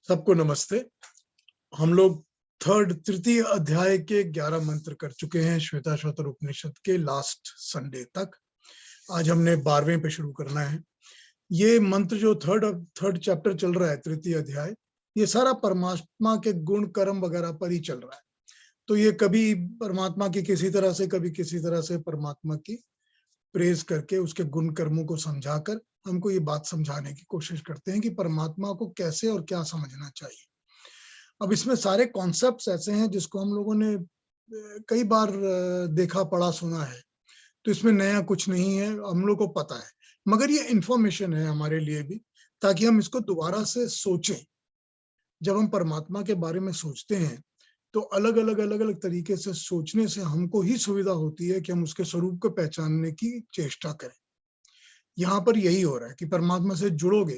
सबको नमस्ते। हम लोग तृतीय अध्याय के 11 मंत्र कर चुके हैं श्वेताश्वतर उपनिषद के लास्ट संडे तक। आज हमने 12वें पे शुरू करना है। ये मंत्र जो थर्ड चैप्टर चल रहा है, तृतीय अध्याय, ये सारा परमात्मा के गुण कर्म वगैरह पर ही चल रहा है। तो ये कभी परमात्मा की किसी तरह से, कभी किसी तरह से परमात्मा की प्रेज करके उसके गुण कर्मों को समझाकर हमको ये बात समझाने की कोशिश करते हैं कि परमात्मा को कैसे और क्या समझना चाहिए। अब इसमें सारे कॉन्सेप्ट्स ऐसे हैं जिसको हम लोगों ने कई बार देखा, पढ़ा, सुना है, तो इसमें नया कुछ नहीं है, हम लोग को पता है, मगर ये इंफॉर्मेशन है हमारे लिए भी, ताकि हम इसको दोबारा से सोचें। जब हम परमात्मा के बारे में सोचते हैं तो अलग अलग तरीके से सोचने से हमको ही सुविधा होती है कि हम उसके स्वरूप को पहचानने की चेष्टा करें। यहाँ पर यही हो रहा है कि परमात्मा से जुड़ोगे,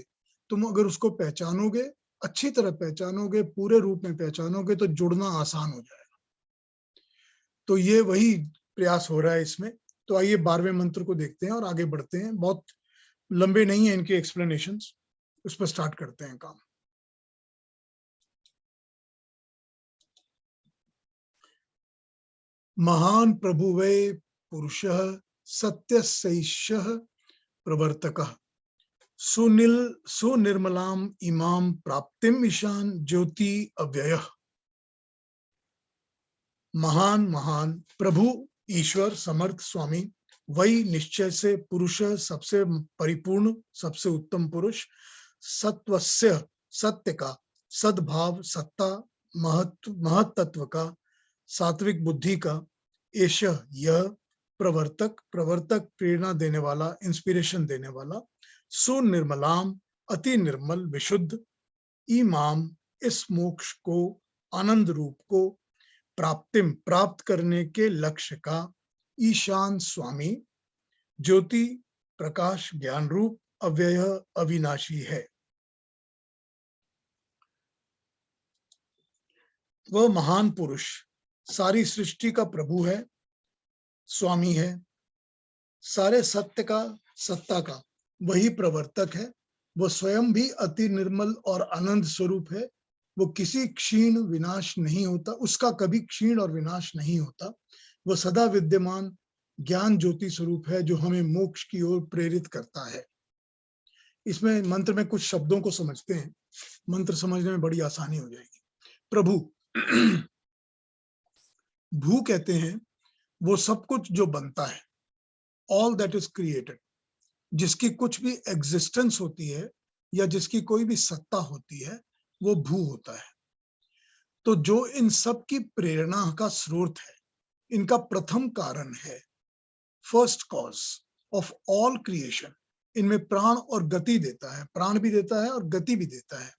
तुम अगर उसको पहचानोगे, अच्छी तरह पहचानोगे, पूरे रूप में पहचानोगे, तो जुड़ना आसान हो जाएगा। तो ये वही प्रयास हो रहा है इसमें। तो आइए 12वें मंत्र को देखते हैं और आगे बढ़ते हैं। बहुत लंबे नहीं है इनके एक्सप्लेनेशंस, उस पर स्टार्ट करते हैं काम। महान प्रभु वै पुरुषः सत्यस्यैषः प्रवर्तकः सुनिर्मलाम इमाम प्राप्तिम ईशान ज्योति अव्ययः। महान प्रभु ईश्वर समर्थ स्वामी, वही निश्चय से पुरुष, सबसे परिपूर्ण, सबसे उत्तम पुरुष, सत्वस्य सत्य का, सद्भाव सत्ता, महत्त्व का, सात्विक बुद्धि का, एष यह, प्रवर्तक प्रेरणा देने वाला, इंस्पिरेशन देने वाला, सुनिर्मलाम अति निर्मल विशुद्ध, इमाम इस मोक्ष को, आनंद रूप को, प्राप्तिम प्राप्त करने के लक्ष्य का, ईशान स्वामी, ज्योति प्रकाश ज्ञान रूप, अव्यय अविनाशी है। वह महान पुरुष सारी सृष्टि का प्रभु है, स्वामी है, सारे सत्य का, सत्ता का वही प्रवर्तक है। वह स्वयं भी अति निर्मल और आनंद स्वरूप है। वो किसी क्षीण विनाश नहीं होता, उसका कभी क्षीण और विनाश नहीं होता। वह सदा विद्यमान ज्ञान ज्योति स्वरूप है जो हमें मोक्ष की ओर प्रेरित करता है। इसमें मंत्र में कुछ शब्दों को समझते हैं, मंत्र समझने में बड़ी आसानी हो जाएगी। प्रभु भू कहते हैं वो सब कुछ जो बनता है, ऑल दैट इज क्रिएटेड, जिसकी कुछ भी एग्जिस्टेंस होती है या जिसकी कोई भी सत्ता होती है, वो भू होता है। तो जो इन सब की प्रेरणा का स्रोत है, इनका प्रथम कारण है, first cause of all creation, इनमें प्राण और गति देता है, प्राण भी देता है और गति भी देता है।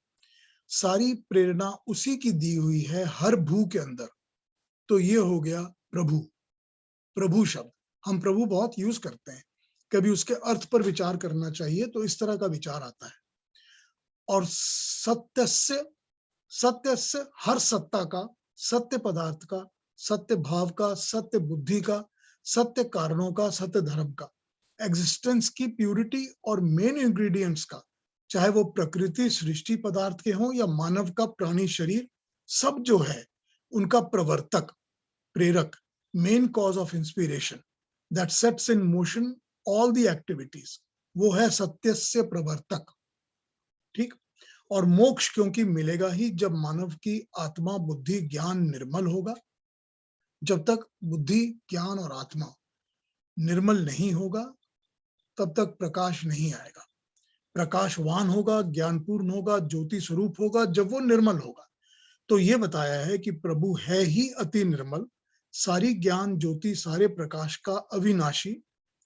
सारी प्रेरणा उसी की दी हुई है हर भू के अंदर। तो ये हो गया प्रभु। प्रभु शब्द हम प्रभु बहुत यूज करते हैं, कभी उसके अर्थ पर विचार करना चाहिए तो इस तरह का विचार आता है। और सत्य से हर सत्ता का, सत्य पदार्थ का, सत्य भाव का, सत्य बुद्धि का, सत्य कारणों का, सत्य धर्म का, एग्जिस्टेंस की प्यूरिटी और मेन इंग्रेडिएंट्स का, चाहे वो प्रकृति सृष्टि पदार्थ के हों या मानव का प्राणी शरीर, सब जो है उनका प्रवर्तक, प्रेरक, main cause of inspiration that sets in motion all the activities, वो है सत्य से प्रवर्तक। ठीक। और मोक्ष क्योंकि मिलेगा ही जब मानव की आत्मा बुद्धि ज्ञान निर्मल होगा। जब तक बुद्धि ज्ञान और आत्मा निर्मल नहीं होगा तब तक प्रकाश नहीं आएगा। प्रकाशवान होगा, ज्ञानपूर्ण होगा, ज्योति स्वरूप होगा जब वो निर्मल होगा। तो ये बताया है कि प्रभु है ही अति निर्मल, सारी ज्ञान ज्योति, सारे प्रकाश का अविनाशी,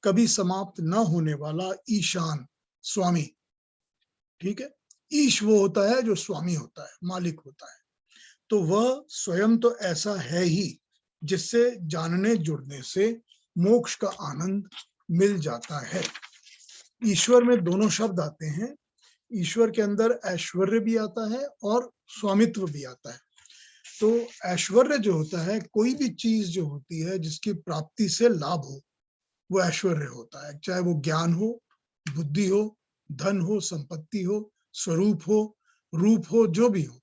कभी समाप्त न होने वाला ईशान स्वामी। ठीक है। ईश वो होता है जो स्वामी होता है, मालिक होता है। तो वह स्वयं तो ऐसा है ही जिससे जानने जुड़ने से मोक्ष का आनंद मिल जाता है। ईश्वर में दोनों शब्द आते हैं। ईश्वर के अंदर ऐश्वर्य भी आता है और स्वामित्व भी आता है। तो ऐश्वर्य जो होता है, कोई भी चीज जो होती है जिसकी प्राप्ति से लाभ हो, वो ऐश्वर्य होता है। चाहे वो ज्ञान हो, बुद्धि हो, धन हो, संपत्ति हो, स्वरूप हो, रूप हो, जो भी हो,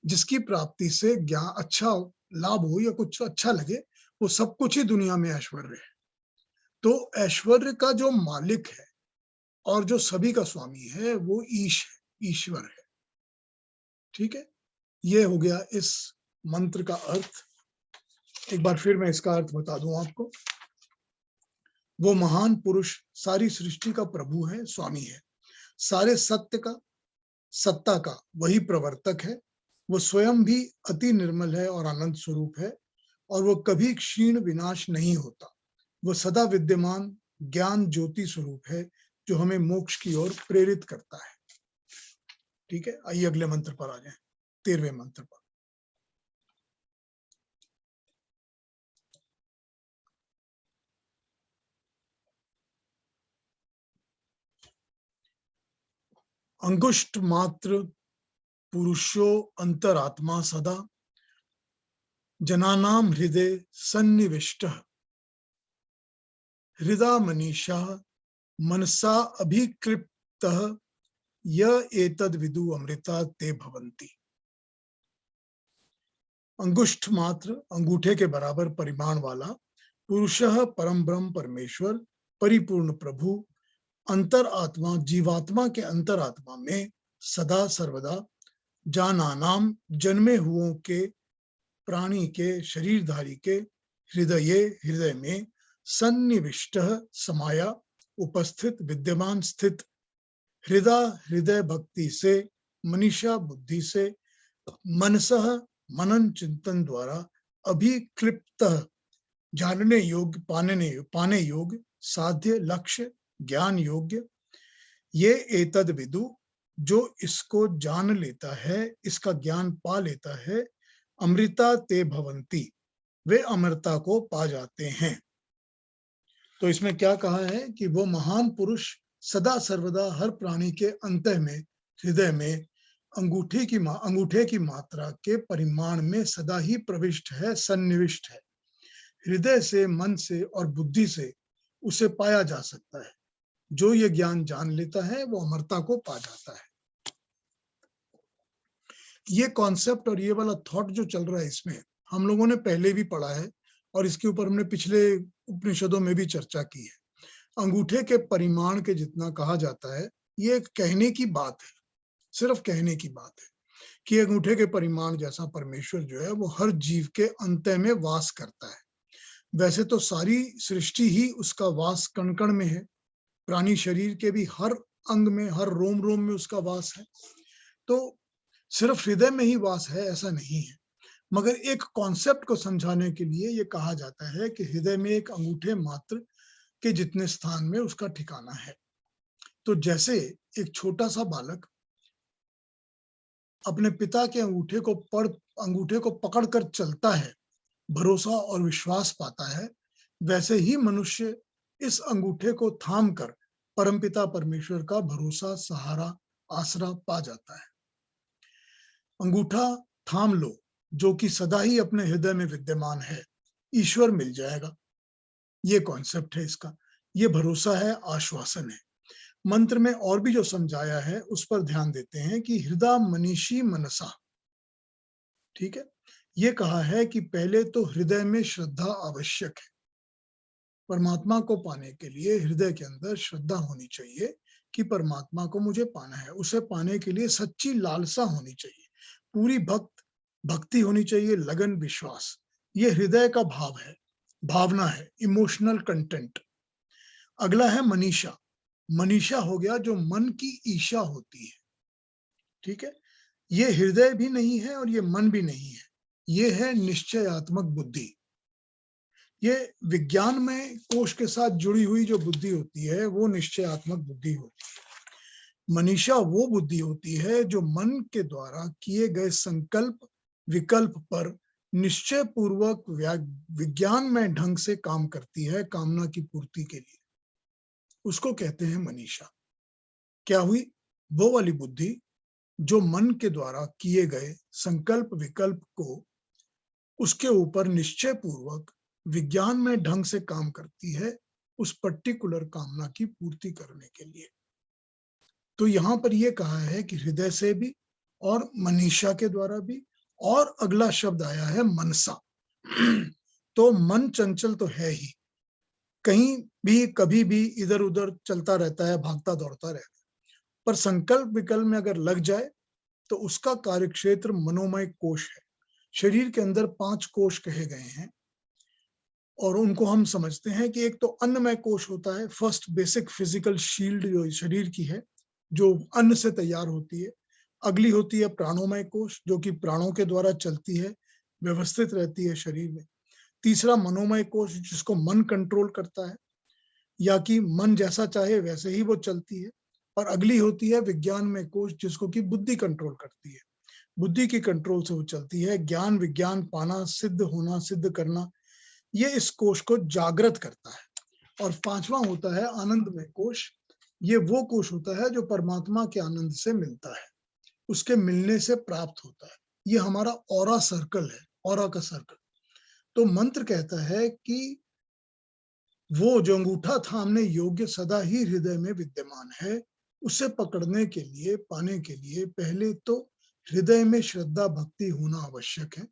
जिसकी प्राप्ति से ज्ञान अच्छा लाभ हो या कुछ अच्छा लगे, वो सब कुछ ही दुनिया में ऐश्वर्य है। तो ऐश्वर्य का जो मालिक है और जो सभी का स्वामी है वो ईश है, ईश्वर है। ठीक है, ये हो गया इस मंत्र का अर्थ। एक बार फिर मैं इसका अर्थ बता दूं आपको। वो महान पुरुष सारी सृष्टि का प्रभु है, स्वामी है, सारे सत्य का, सत्ता का वही प्रवर्तक है। वो स्वयं भी अति निर्मल है और आनंद स्वरूप है, और वो कभी क्षीण विनाश नहीं होता। वो सदा विद्यमान ज्ञान ज्योति स्वरूप है, जो हमें मोक्ष की ओर प्रेरित करता है। ठीक है, आइए अगले मंत्र पर आ जाएं, 13वें मंत्र पर। अंगुष्ठ मात्र पुरुषो अंतरात्मा सदा, जनानाम हृदय सन्निविष्टः, हृदा मनीषा मनसा अभिकृप्तः, य एतद विदु अमृता ते भवन्ति। अंगुष्ठ मात्र, अंगूठे के बराबर परिमाण वाला, पुरुषः परम ब्रह्म परमेश्वर, परिपूर्ण प्रभु, अंतर आत्मा जीवात्मा के अंतरात्मा में सदा सर्वदा, जानानाम जन्मे हुओं के, प्राणी के, शरीरधारी के, हृदय में, सन्निविष्ट समाया, उपस्थित, विद्यमान, स्थित, हृदय भक्ति से, मनीषा बुद्धि से, मनसः मनन चिंतन द्वारा, अभिक्लिप्त जानने योग्य, पाने योग्य, साध्य लक्ष्य ज्ञान योग्य, ये एतद विदु जो इसको जान लेता है, इसका ज्ञान पा लेता है, अमृता ते भवंती वे अमरता को पा जाते हैं। तो इसमें क्या कहा है कि वो महान पुरुष सदा सर्वदा हर प्राणी के अंतः में, हृदय में, अंगूठे की मात्रा के परिमाण में सदा ही प्रविष्ट है, सन्निविष्ट है। हृदय से, मन से और बुद्धि से उसे पाया जा सकता है। जो ये ज्ञान जान लेता है वो अमरता को पा जाता है। ये कॉन्सेप्ट और ये वाला थॉट जो चल रहा है इसमें हम लोगों ने पहले भी पढ़ा है, और इसके ऊपर हमने पिछले उपनिषदों में भी चर्चा की है। अंगूठे के परिमाण के जितना कहा जाता है, ये एक कहने की बात है, सिर्फ कहने की बात है कि अंगूठे के परिमाण जैसा परमेश्वर जो है वो हर जीव के अंतः में वास करता है। वैसे तो सारी सृष्टि ही उसका वास कण कण में है, प्राणी शरीर के भी हर अंग में, हर रोम रोम में उसका वास है। तो सिर्फ हृदय में ही वास है ऐसा नहीं है, मगर एक कॉन्सेप्ट को समझाने के लिए ये कहा जाता है कि हृदय में एक अंगूठे मात्र के जितने स्थान में उसका ठिकाना है। तो जैसे एक छोटा सा बालक अपने पिता के अंगूठे को पकड़कर चलता है, भरोसा और विश्वास पाता है, वैसे ही मनुष्य इस अंगूठे को थाम कर परमपिता परमेश्वर का भरोसा, सहारा, आसरा पा जाता है। अंगूठा थाम लो जो कि सदा ही अपने हृदय में विद्यमान है, ईश्वर मिल जाएगा। ये कॉन्सेप्ट है इसका, ये भरोसा है, आश्वासन है। मंत्र में और भी जो समझाया है उस पर ध्यान देते हैं कि हृदय मनीषी मनसा। ठीक है, ये कहा है कि पहले तो हृदय में श्रद्धा आवश्यक है। परमात्मा को पाने के लिए हृदय के अंदर श्रद्धा होनी चाहिए कि परमात्मा को मुझे पाना है। उसे पाने के लिए सच्ची लालसा होनी चाहिए, पूरी भक्ति होनी चाहिए, लगन, विश्वास। ये हृदय का भाव है, भावना है, इमोशनल कंटेंट। अगला है मनीषा। मनीषा हो गया जो मन की ईशा होती है। ठीक है, ये हृदय भी नहीं है और ये मन भी नहीं है, ये है निश्चयात्मक बुद्धि। ये विज्ञान में कोश के साथ जुड़ी हुई जो बुद्धि होती है वो निश्चयात्मक बुद्धि होती है। मनीषा वो बुद्धि होती है जो मन के द्वारा किए गए संकल्प विकल्प पर निश्चय पूर्वक विज्ञान में ढंग से काम करती है, कामना की पूर्ति के लिए। उसको कहते हैं मनीषा। क्या हुई? वो वाली बुद्धि जो मन के द्वारा किए गए संकल्प विकल्प को उसके ऊपर निश्चय पूर्वक विज्ञान में ढंग से काम करती है, उस पर्टिकुलर कामना की पूर्ति करने के लिए। तो यहां पर यह कहा है कि हृदय से भी और मनीषा के द्वारा भी, और अगला शब्द आया है मनसा। तो मन चंचल तो है ही, कहीं भी कभी भी इधर उधर चलता रहता है, भागता दौड़ता रहता है, पर संकल्प विकल्प में अगर लग जाए तो उसका कार्यक्षेत्र मनोमय कोश है। शरीर के अंदर 5 कोश कहे गए हैं और उनको हम समझते हैं कि एक तो अन्नमय कोश होता है, फर्स्ट बेसिक फिजिकल शील्ड जो शरीर की है, जो अन्न से तैयार होती है। अगली होती है प्राणोमय कोश, जो कि प्राणों के द्वारा चलती है, व्यवस्थित रहती है शरीर में। तीसरा मनोमय कोश, जिसको मन कंट्रोल करता है, या कि मन जैसा चाहे वैसे ही वो चलती है। और अगली होती है विज्ञान में कोश, जिसको कि बुद्धि कंट्रोल करती है, बुद्धि की कंट्रोल से वो चलती है। ज्ञान विज्ञान पाना, सिद्ध होना, सिद्ध करना, ये इस कोश को जागृत करता है। और पांचवा होता है आनंदमय कोश, ये वो कोश होता है जो परमात्मा के आनंद से मिलता है, उसके मिलने से प्राप्त होता है। ये हमारा ऑरा सर्कल है, ऑरा का सर्कल। तो मंत्र कहता है कि वो जो अंगूठा थामने योग्य सदा ही हृदय में विद्यमान है, उसे पकड़ने के लिए, पाने के लिए पहले तो हृदय में श्रद्धा भक्ति होना आवश्यक है।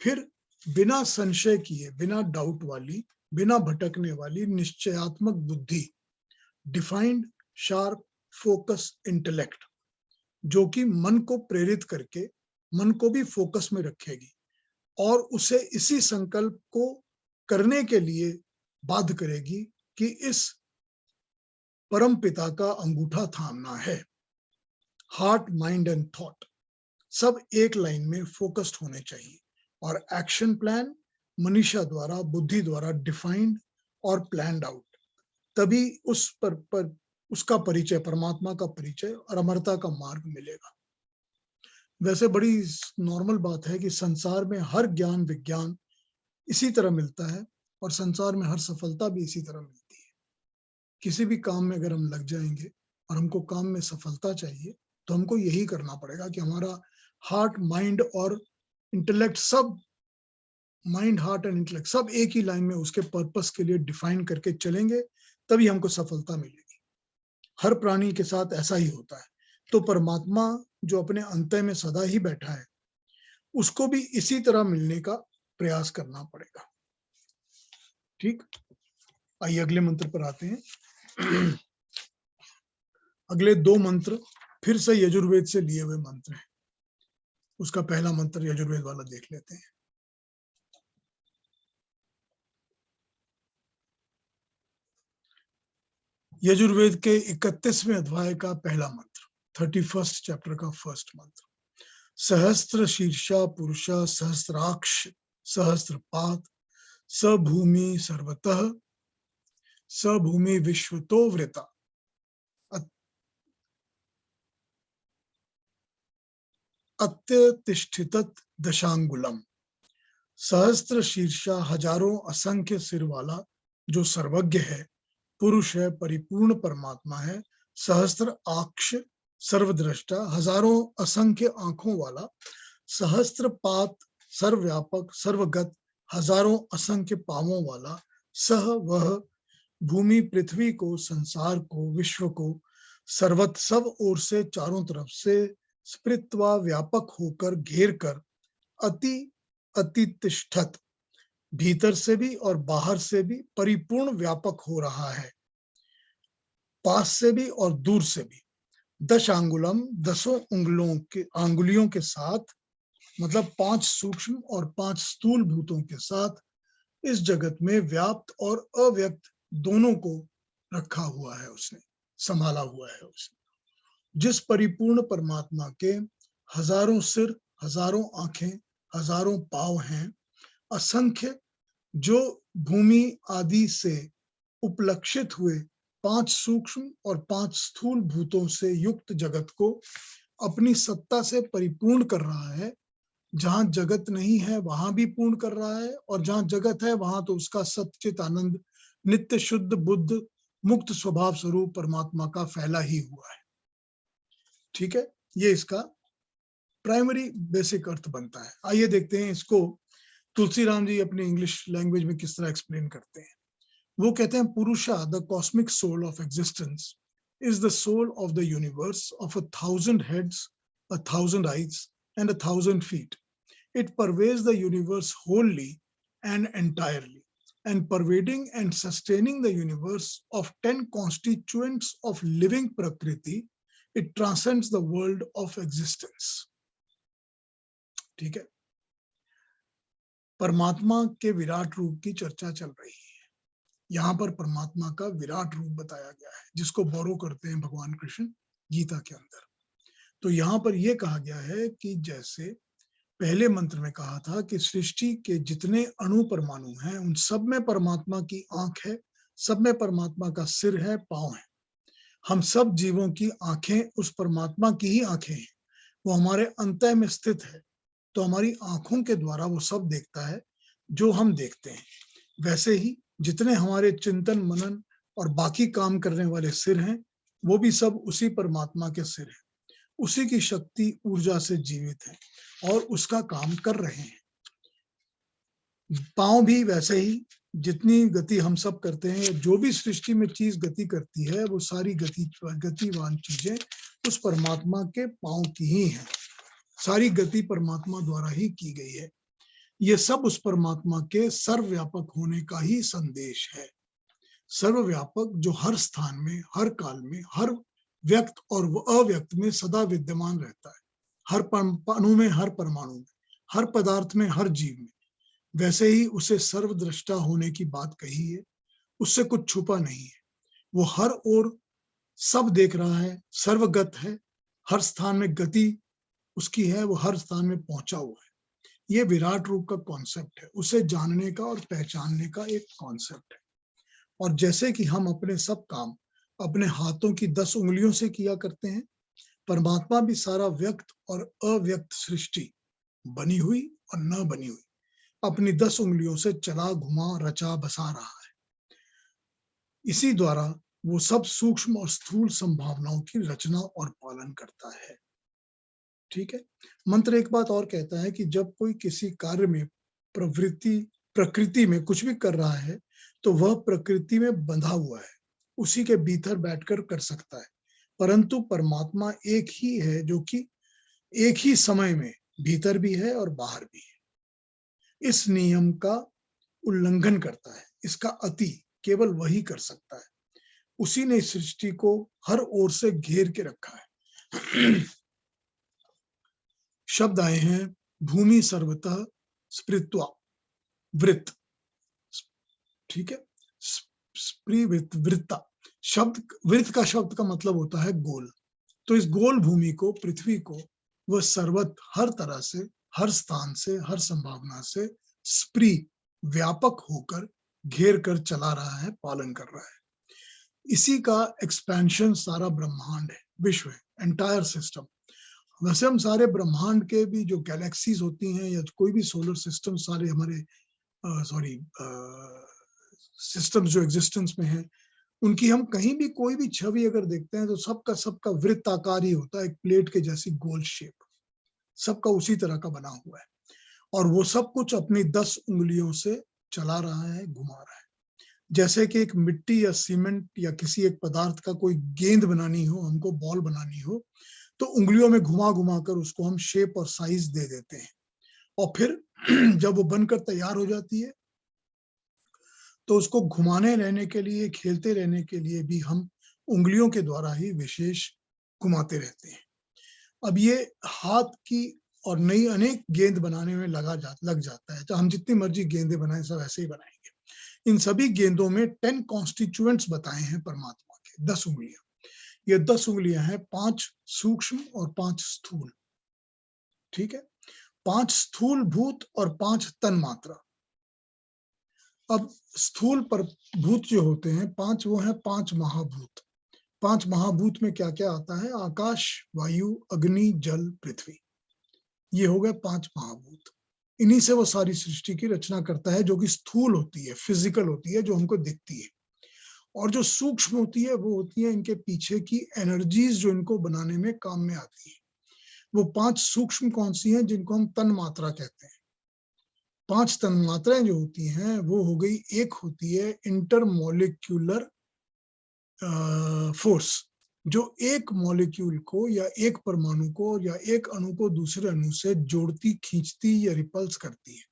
फिर बिना संशय किए, बिना डाउट वाली, बिना भटकने वाली निश्चयात्मक बुद्धि, डिफाइंड शार्प फोकस इंटेलेक्ट, जो कि मन को प्रेरित करके मन को भी फोकस में रखेगी और उसे इसी संकल्प को करने के लिए बाध्य करेगी कि इस परम पिता का अंगूठा थामना है। हार्ट, माइंड एंड थॉट सब एक लाइन में फोकस्ड होने चाहिए और एक्शन प्लान मनीषा द्वारा, बुद्धि द्वारा डिफाइंड और प्लान्ड आउट, तभी उस पर उसका परिचय, परमात्मा का परिचय और अमरता का मार्ग मिलेगा। वैसे बड़ी नॉर्मल बात है कि संसार में हर ज्ञान विज्ञान इसी तरह मिलता है और संसार में हर सफलता भी इसी तरह मिलती है। किसी भी काम में अगर हम लग जाएंगे और हमको काम में सफलता चाहिए, तो हमको यही करना पड़ेगा कि हमारा हार्ट, माइंड और इंटेलेक्ट सब, माइंड, हार्ट एंड इंटेलेक्ट सब एक ही लाइन में उसके पर्पस के लिए डिफाइन करके चलेंगे, तभी हमको सफलता मिलेगी। हर प्राणी के साथ ऐसा ही होता है। तो परमात्मा जो अपने अंतः में सदा ही बैठा है, उसको भी इसी तरह मिलने का प्रयास करना पड़ेगा। ठीक, आइए अगले मंत्र पर आते हैं। अगले 2 मंत्र फिर से यजुर्वेद से लिए हुए मंत्र हैं। उसका पहला मंत्र यजुर्वेद वाला देख लेते हैं। यजुर्वेद के 31वें अध्याय का पहला मंत्र, 31st चैप्टर का फर्स्ट मंत्र। सहस्त्र शीर्षा पुरुषा सहस्त्राक्ष सहस्त्रपात स भूमि सर्वतः स भूमि विश्वतो वृता अत्यतिष्ठित दशांगुलम। सहस्त्र शीर्षा हजारों असंख्य सिर वाला जो सर्वज्ञ है, पुरुष है, परिपूर्ण परमात्मा है। सहस्त्र आक्ष सर्वद्रष्टा, हजारों असंख्य आंखों वाला। सहस्त्र पात सर्वव्यापक सर्वगत, हजारों असंख्य पावों वाला। सह वह भूमि पृथ्वी को, संसार को, विश्व को सर्वत सब ओर से चारों तरफ से स्पृत्वा व्यापक होकर घेर कर अति अतितिष्ठत, भीतर से भी और बाहर से भी परिपूर्ण व्यापक हो रहा है, पास से भी और दूर से भी। 10 अंगुलम, 10 अंगुलियों के साथ, मतलब 5 सूक्ष्म और 5 स्थूल भूतों के साथ इस जगत में व्याप्त और अव्यक्त दोनों को रखा हुआ है उसने, संभाला हुआ है उसने। जिस परिपूर्ण परमात्मा के हजारों सिर, हजारों आंखें, हजारों पांव हैं, असंख्य जो भूमि आदि से उपलक्षित हुए 5 सूक्ष्म और 5 स्थूल भूतों से युक्त जगत को अपनी सत्ता से परिपूर्ण कर रहा है। जहां जगत नहीं है वहां भी पूर्ण कर रहा है, और जहां जगत है वहां तो उसका सच्चित आनंद, नित्य शुद्ध बुद्ध मुक्त स्वभाव स्वरूप परमात्मा का फैला ही हुआ है। ठीक है, ये इसका प्राइमरी बेसिक अर्थ बनता है। आइए देखते हैं इसको तुलसीराम जी अपने इंग्लिश लैंग्वेज में किस तरह एक्सप्लेन करते हैं। वो कहते हैं, Purusha the cosmic soul of existence is the soul of the universe of 1,000 heads 1,000 eyes, and 1,000 feet. It pervades the universe wholly and entirely, and pervading and sustaining the universe of 10 constituents of living Prakriti, it transcends the world of existence. ठीक है, परमात्मा के विराट रूप की चर्चा चल रही है। यहाँ पर परमात्मा का विराट रूप बताया गया है, जिसको बोरो करते हैं भगवान कृष्ण गीता के अंदर। तो यहाँ पर यह कहा गया है कि जैसे पहले मंत्र में कहा था कि सृष्टि के जितने अणु परमाणु हैं उन सब में परमात्मा की आंख है, सब में परमात्मा का सिर है, पांव है। हम सब जीवों की आंखें उस परमात्मा की ही आंखें हैं, वो हमारे अंतः में स्थित है, तो हमारी आंखों के द्वारा वो सब देखता है जो हम देखते हैं। वैसे ही जितने हमारे चिंतन मनन और बाकी काम करने वाले सिर हैं, वो भी सब उसी परमात्मा के सिर हैं, उसी की शक्ति ऊर्जा से जीवित है और उसका काम कर रहे हैं। पांव भी वैसे ही, जितनी गति हम सब करते हैं, जो भी सृष्टि में चीज गति करती है, वो सारी गतिवान चीजें उस परमात्मा के पांव की ही हैं। सारी गति परमात्मा द्वारा ही की गई है। ये सब उस परमात्मा के सर्वव्यापक होने का ही संदेश है। सर्वव्यापक जो हर स्थान में, हर काल में, हर व्यक्त और अव्यक्त में सदा विद्यमान रहता है, हर अणु में, हर परमाणु में, हर पदार्थ में, हर जीव में। वैसे ही उसे सर्वद्रष्टा होने की बात कही है, उससे कुछ छुपा नहीं है। वो हर ओर सब देख रहा है, सर्वगत है, हर स्थान में गति उसकी है, वो हर स्थान में पहुंचा हुआ है। ये विराट रूप का कॉन्सेप्ट है, उसे जानने का और पहचानने का एक कॉन्सेप्ट है। और जैसे कि हम अपने सब काम अपने हाथों की 10 उंगलियों से किया करते हैं, परमात्मा भी सारा व्यक्त और अव्यक्त सृष्टि, बनी हुई और न बनी हुई, अपनी 10 उंगलियों से चला, घुमा, रचा, बसा रहा है। इसी द्वारा वो सब सूक्ष्म और स्थूल संभावनाओं की रचना और पालन करता है। ठीक है, मंत्र एक बात और कहता है कि जब कोई किसी कार्य में प्रकृति में कुछ भी कर रहा है, तो वह प्रकृति में बंधा हुआ है, उसी के भीतर बैठकर कर सकता है। परंतु परमात्मा एक ही है, जो कि एक ही समय में भीतर भी है और बाहर भी है। इस नियम का उल्लंघन करता है, इसका अति केवल वही कर सकता है। उसी ने सृष्टि को हर ओर से घेर के रखा है। शब्द आए हैं भूमि सर्वतः स्पृत्वा वृत्त, ठीक है, वृत्ता शब्द, वृत्त का शब्द का मतलब होता है गोल। तो इस गोल भूमि को, पृथ्वी को, वह सर्वत हर तरह से, हर स्थान से, हर संभावना से स्प्री व्यापक होकर घेर कर चला रहा है, पालन कर रहा है। इसी का एक्सपेंशन सारा ब्रह्मांड है, विश्व है, एंटायर सिस्टम। वैसे हम सारे ब्रह्मांड के भी जो गैलेक्सीज होती हैं या कोई भी सोलर सिस्टम, सारे हमारे सिस्टम्स जो एग्जिस्टेंस में है, उनकी हम कहीं भी कोई भी छवि अगर देखते हैं तो सबका वृत्ताकार ही होता है, एक प्लेट के जैसी गोल शेप, सबका उसी तरह का बना हुआ है। और वो सब कुछ अपनी 10 उंगलियों से चला रहा है, घुमा रहा है। जैसे कि एक मिट्टी या सीमेंट या किसी एक पदार्थ का कोई गेंद बनानी हो, हमको बॉल बनानी हो, तो उंगलियों में घुमा घुमा कर उसको हम शेप और साइज दे देते हैं। और फिर जब वो बनकर तैयार हो जाती है, तो उसको घुमाने रहने के लिए, खेलते रहने के लिए भी हम उंगलियों के द्वारा ही विशेष घुमाते रहते हैं। अब ये हाथ की और नई अनेक गेंद बनाने में लग जाता है, तो हम जितनी मर्जी गेंदें बनाएं, सब ऐसे ही बनाएंगे। इन सभी गेंदों में 10 कॉन्स्टिट्यूएंट्स बताए हैं परमात्मा के, 10 उंगलियां। ये 10 उंगलियां हैं, 5 सूक्ष्म और 5 स्थूल। ठीक है, 5 स्थूल भूत और 5 तन मात्रा। अब स्थूल पर भूत जो होते हैं 5, वो है 5 महाभूत। 5 महाभूत में क्या क्या आता है? आकाश, वायु, अग्नि, जल, पृथ्वी। ये हो गए 5 महाभूत। इन्हीं से वो सारी सृष्टि की रचना करता है, जो कि स्थूल होती है, फिजिकल होती है, जो हमको दिखती है। और जो सूक्ष्म होती है, वो होती है इनके पीछे की एनर्जीज, जो इनको बनाने में काम में आती है। वो 5 सूक्ष्म कौन सी हैं? जिनको हम तन मात्रा कहते हैं। 5 तन मात्राएं जो होती हैं, वो हो गई, एक होती है इंटरमोलिक्यूलर फोर्स, जो एक मॉलिक्यूल को या एक परमाणु को या एक अणु को दूसरे अणु से जोड़ती, खींचती या रिपल्स करती है।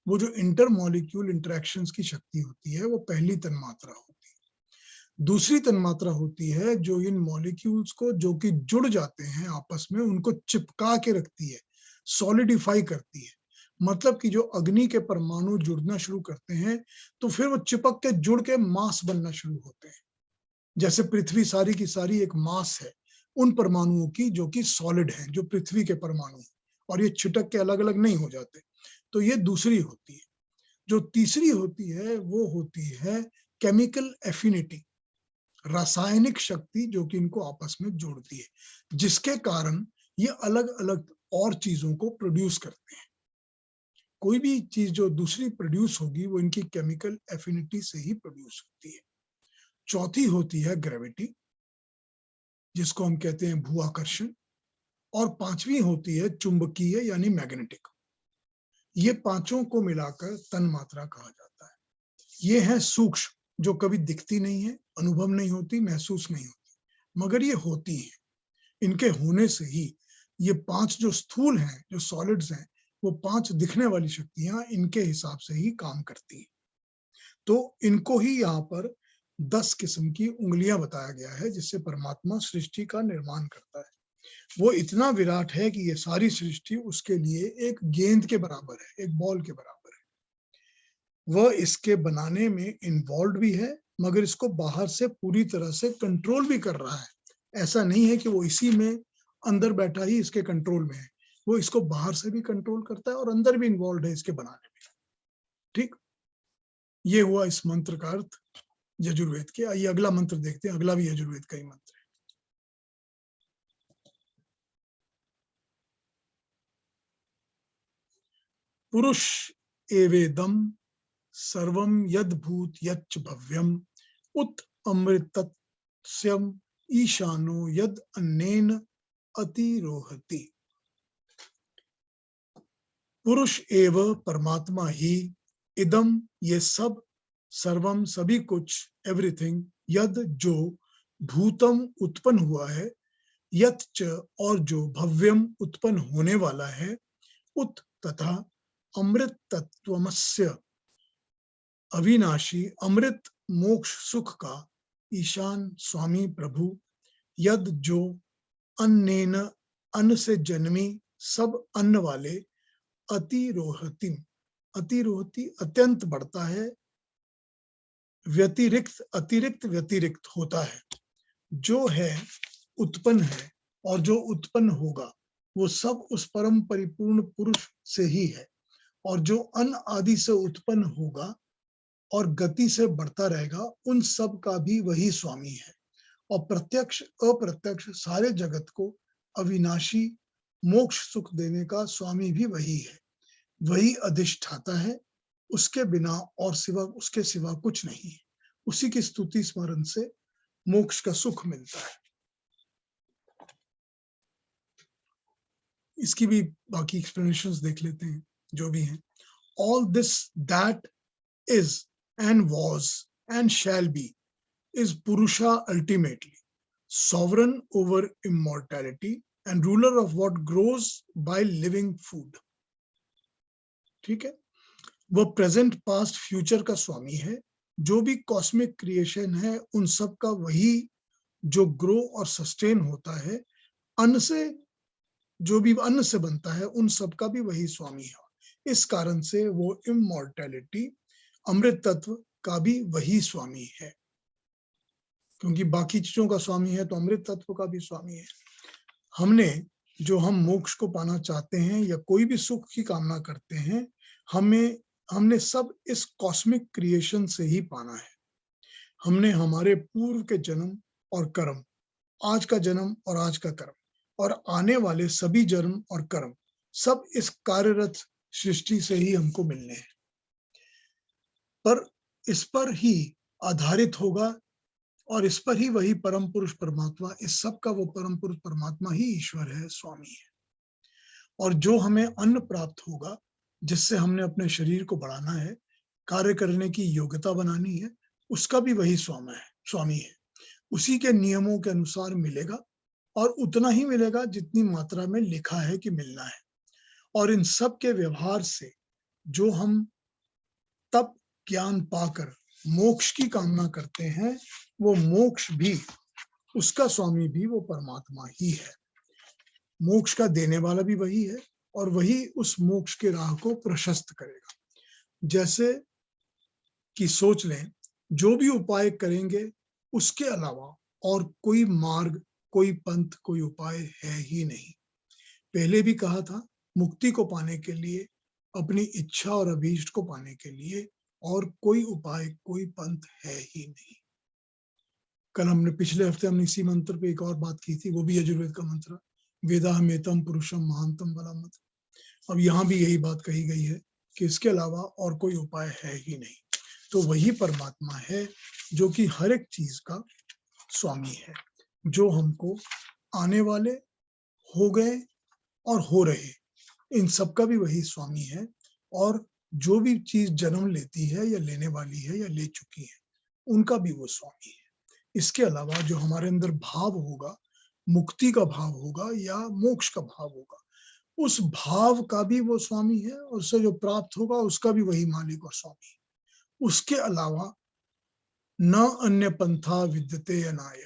वो जो इंटर मॉलिक्यूल इंटरेक्शंस की शक्ति होती है, वो पहली तन्मात्रा होती है। दूसरी तन्मात्रा होती है जो इन मॉलिक्यूल्स को, जो कि जुड़ जाते हैं आपस में, उनको चिपका के रखती है, सॉलिडिफाई करती है। मतलब कि जो अग्नि के परमाणु जुड़ना शुरू करते हैं तो फिर वो चिपक के, जुड़ के मास बनना शुरू होते हैं। जैसे पृथ्वी सारी की सारी एक मास है उन परमाणुओं की जो कि सॉलिड है, जो पृथ्वी के परमाणु हैं, और ये छिटक के अलग अलग नहीं हो जाते। तो ये दूसरी होती है। जो तीसरी होती है वो होती है केमिकल एफिनिटी, रासायनिक शक्ति, जो कि इनको आपस में जोड़ती है, जिसके कारण ये अलग अलग और चीजों को प्रोड्यूस करते हैं। कोई भी चीज जो दूसरी प्रोड्यूस होगी वो इनकी केमिकल एफिनिटी से ही प्रोड्यूस होती है। चौथी होती है ग्रेविटी, जिसको हम कहते हैं भूआकर्षण। और पांचवी होती है चुंबकीय यानी मैग्नेटिक। ये पांचों को मिलाकर तन्मात्रा कहा जाता है। ये है सूक्ष्म, जो कभी दिखती नहीं है, अनुभव नहीं होती, महसूस नहीं होती, मगर ये होती है। इनके होने से ही ये पांच जो स्थूल हैं, जो सॉलिड्स हैं, वो पांच दिखने वाली शक्तियां इनके हिसाब से ही काम करती हैं। तो इनको ही यहाँ पर 10 किस्म की उंगलियां बताया गया है जिससे परमात्मा सृष्टि का निर्माण करता है। वो इतना विराट है कि ये सारी सृष्टि उसके लिए एक गेंद के बराबर है, एक बॉल के बराबर है। वह इसके बनाने में इन्वॉल्व भी है, मगर इसको बाहर से पूरी तरह से कंट्रोल भी कर रहा है। ऐसा नहीं है कि वो इसी में अंदर बैठा ही इसके कंट्रोल में है, वो इसको बाहर से भी कंट्रोल करता है और अंदर भी इन्वॉल्व है इसके बनाने में। ठीक, ये हुआ इस मंत्र का अर्थ यजुर्वेद के। आइए अगला मंत्र देखते हैं। अगला भी यजुर्वेद का ही मंत्र है। पुरुष एवेदम सर्वम यद्भूत यच्च भव्यम उत अमृतस्यम ईशानो यद अन्नेन अतिरोहति। पुरुष एव परमात्मा ही, इदम ये सब, सर्वम सभी कुछ, एवरीथिंग, यद जो, भूतम उत्पन्न हुआ है, यत च और जो, भव्यम उत्पन्न होने वाला है, उत तथा, अमृत तत्वमस्य अविनाशी अमृत मोक्ष सुख का, ईशान स्वामी प्रभु, यद जो, अन्नेन अन्न से जन्मी, सब अन्न वाले, अतिरोहति, अतिरोहति अत्यंत बढ़ता है, व्यतिरिक्त अतिरिक्त व्यतिरिक्त होता है, जो है उत्पन्न है और जो उत्पन्न होगा वो सब उस परम परिपूर्ण पुरुष से ही है। और जो अन्न आदि से उत्पन्न होगा और गति से बढ़ता रहेगा, उन सब का भी वही स्वामी है। और प्रत्यक्ष अप्रत्यक्ष सारे जगत को अविनाशी मोक्ष सुख देने का स्वामी भी वही है। वही अधिष्ठाता है, उसके बिना और सिवा, उसके सिवा कुछ नहीं है। उसी की स्तुति स्मरण से मोक्ष का सुख मिलता है। इसकी भी बाकी एक्सप्लेनेशंस देख लेते हैं जो भी हैं। All this that is and was and shall be is Purusha ultimately, sovereign over immortality and ruler of what grows by living food. ठीक है, वह प्रेजेंट पास्ट फ्यूचर का स्वामी है। जो भी कॉस्मिक क्रिएशन है उन सब का वही, जो ग्रो और सस्टेन होता है, अन्न से, जो भी अन्न से बनता है उन सब का भी वही स्वामी है। इस कारण से वो इमॉर्टैलिटी, अमृत तत्व का भी वही स्वामी है। क्योंकि बाकी चीजों का स्वामी है तो अमृत तत्व का भी स्वामी है। हमने, जो हम मोक्ष को पाना चाहते हैं या कोई भी सुख की कामना करते हैं, हमने सब इस कॉस्मिक क्रिएशन से ही पाना है। हमने हमारे पूर्व के जन्म और कर्म, आज का जन्म और आज का कर्म और आने वाले सभी जन्म और कर्म, सब इस कार्यरत सृष्टि से ही हमको मिलने हैं। पर इस पर ही आधारित होगा और इस पर ही वही परम पुरुष परमात्मा, इस सब का वो परम पुरुष परमात्मा ही ईश्वर है, स्वामी है। और जो हमें अन्न प्राप्त होगा, जिससे हमने अपने शरीर को बढ़ाना है, कार्य करने की योग्यता बनानी है, उसका भी वही स्वामी है। उसी के नियमों के अनुसार मिलेगा और उतना ही मिलेगा जितनी मात्रा में लिखा है कि मिलना है। और इन सब के व्यवहार से जो हम तब ज्ञान पाकर मोक्ष की कामना करते हैं, वो मोक्ष भी, उसका स्वामी भी वो परमात्मा ही है। मोक्ष का देने वाला भी वही है और वही उस मोक्ष के राह को प्रशस्त करेगा। जैसे कि सोच लें, जो भी उपाय करेंगे उसके अलावा और कोई मार्ग, कोई पंथ, कोई उपाय है ही नहीं। पहले भी कहा था, मुक्ति को पाने के लिए, अपनी इच्छा और अभीष्ट को पाने के लिए और कोई उपाय, कोई पंथ है ही नहीं। कल हमने, पिछले हफ्ते हमने इसी मंत्र पे एक और बात की थी, वो भी यजुर्वेद का मंत्र, वेदाहमेतम पुरुषम महांतम बलम। अब यहाँ भी यही बात कही गई है कि इसके अलावा और कोई उपाय है ही नहीं। तो वही परमात्मा है जो कि हर एक चीज का स्वामी है, जो हमको आने वाले, हो गए और हो रहे, इन सब का भी वही स्वामी है। और जो भी चीज जन्म लेती है या लेने वाली है या ले चुकी है, उनका भी वो स्वामी है। इसके अलावा जो हमारे अंदर भाव होगा, मुक्ति का भाव होगा या मोक्ष का भाव होगा, उस भाव का भी वो स्वामी है और उससे जो प्राप्त होगा उसका भी वही मालिक और स्वामी है। उसके अलावा न अन्य पंथा विद्यते अनाय,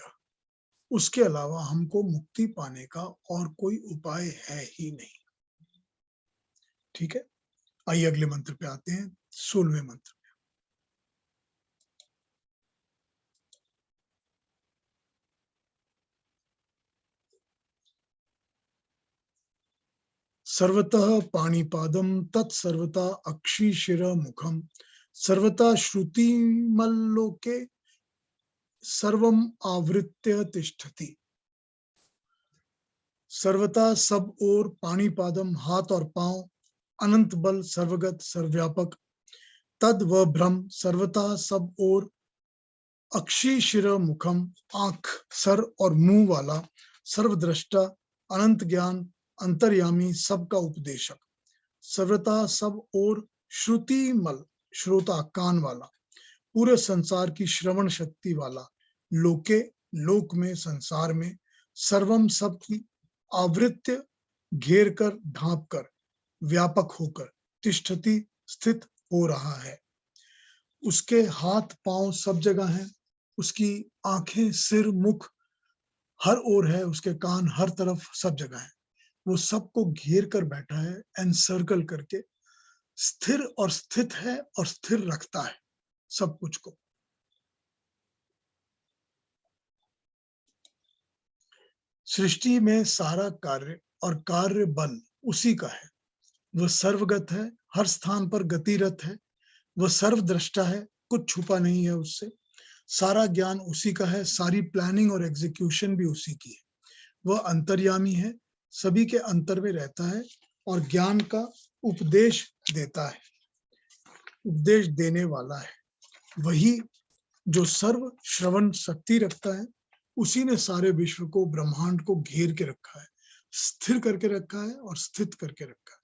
उसके अलावा हमको मुक्ति पाने का और कोई उपाय है ही नहीं। ठीक है, आइए अगले मंत्र पे आते हैं, 16वें मंत्र। सर्वतः पाणिपादम तत्सर्वता अक्षिशिर मुखम सर्वता श्रुतिमल्लोके सर्वम आवृत्य तिष्ठति। सर्वता सब ओर, पाणिपादम हाथ और पांव, अनंत बल, सर्वगत सर्वव्यापक, तद व ब्रह्म सर्वता सब ओर, अक्षी शिर मुखम आंख, सर और मुंह वाला, सर्वद्रष्टा, अनंत ज्ञान, अंतर्यामी, सबका उपदेशक, सर्वता सब ओर, श्रुतिमल श्रोता कान वाला, पूरे संसार की श्रवण शक्ति वाला, लोके लोक में, संसार में, सर्वम सब की, आवृत्य घेर कर, ढांप कर, व्यापक होकर, तिष्ठति स्थित हो रहा है। उसके हाथ पांव सब जगह हैं, उसकी आंखें, सिर, मुख हर ओर है, उसके कान हर तरफ, सब जगह है। वो सबको घेर कर बैठा है, एनसर्कल करके, स्थिर और स्थित है और स्थिर रखता है सब कुछ को। सृष्टि में सारा कार्य और कार्य बल उसी का है। वह सर्वगत है, हर स्थान पर गतिरत है। वह सर्वद्रष्टा है, कुछ छुपा नहीं है उससे। सारा ज्ञान उसी का है, सारी प्लानिंग और एग्जीक्यूशन भी उसी की है। वह अंतर्यामी है, सभी के अंतर में रहता है और ज्ञान का उपदेश देता है, उपदेश देने वाला है। वही जो सर्व श्रवण शक्ति रखता है, उसी ने सारे विश्व को, ब्रह्मांड को घेर के रखा है, स्थिर करके रखा है और स्थित करके रखा है।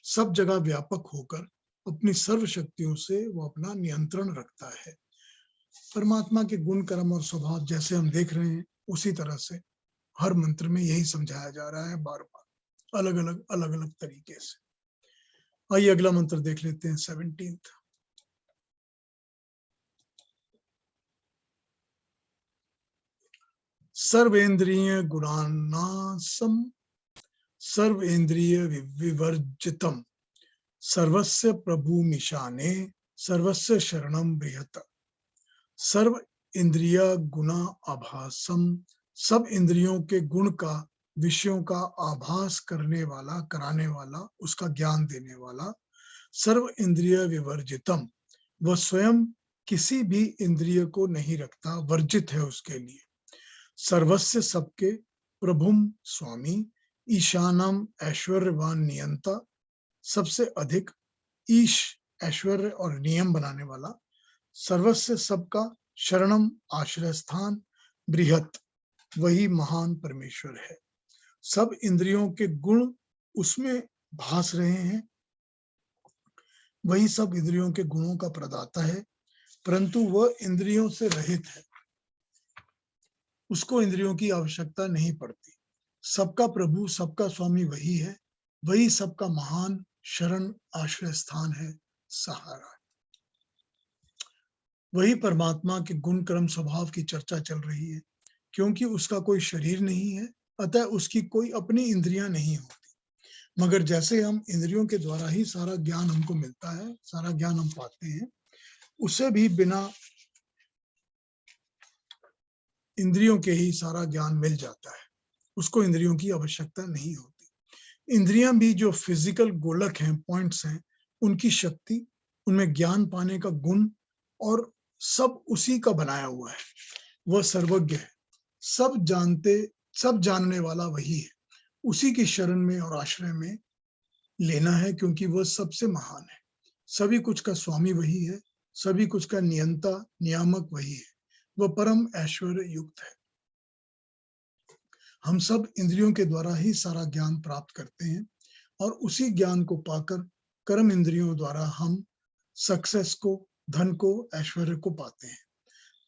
सब जगह व्यापक होकर अपनी सर्व शक्तियों से वो अपना नियंत्रण रखता है। परमात्मा के गुण, कर्म और स्वभाव जैसे हम देख रहे हैं, उसी तरह से हर मंत्र में यही समझाया जा रहा है, बार बार अलग अलग तरीके से। आइए अगला मंत्र देख लेते हैं, 17th। सर्वेन्द्रिय गुणानासम सर्वेन्द्रिय विवर्जितम सर्वस्य प्रभुमिशाने सर्वस्य शरणम बृहत। सर्व इंद्रिय गुणा आभासम, सब इंद्रियों के गुण का, विषयों का आभास करने वाला, कराने वाला, उसका ज्ञान देने वाला। सर्व इंद्रिय विवर्जितम, वह स्वयं किसी भी इंद्रिय को नहीं रखता, वर्जित है उसके लिए। सर्वस्य, सबके, प्रभुम स्वामी, ईशानम ऐश्वर्यवान नियंता, सबसे अधिक, ईश ऐश्वर्य और नियम बनाने वाला, सर्वस्य सबका, शरणम आश्रय स्थान, बृहत वही महान परमेश्वर है। सब इंद्रियों के गुण उसमें भास रहे हैं, वही सब इंद्रियों के गुणों का प्रदाता है, परंतु वह इंद्रियों से रहित है। उसको इंद्रियों की आवश्यकता नहीं पड़ती। सबका प्रभु, सबका स्वामी वही है, वही सबका महान शरण आश्रय स्थान है, सहारा। वही परमात्मा के गुण कर्म स्वभाव की चर्चा चल रही है, क्योंकि उसका कोई शरीर नहीं है, अतः उसकी कोई अपनी इंद्रियां नहीं होती। मगर जैसे हम इंद्रियों के द्वारा ही सारा ज्ञान हमको मिलता है, सारा ज्ञान हम पाते हैं, उसे भी बिना इंद्रियों के ही सारा ज्ञान मिल जाता है। उसको इंद्रियों की आवश्यकता नहीं होती। इंद्रियां भी जो फिजिकल गोलक हैं, पॉइंट्स हैं, उनकी शक्ति, उनमें ज्ञान पाने का गुण और सब उसी का बनाया हुआ है। वह सर्वज्ञ है, सब जानने वाला वही है। उसी की शरण में और आश्रय में लेना है, क्योंकि वह सबसे महान है। सभी कुछ का स्वामी वही है, सभी कुछ का नियंता नियामक वही है। वह परम ऐश्वर्य युक्त है। हम सब इंद्रियों के द्वारा ही सारा ज्ञान प्राप्त करते हैं, और उसी ज्ञान को पाकर कर्म इंद्रियों द्वारा हम सक्सेस को, धन को, ऐश्वर्य को पाते हैं।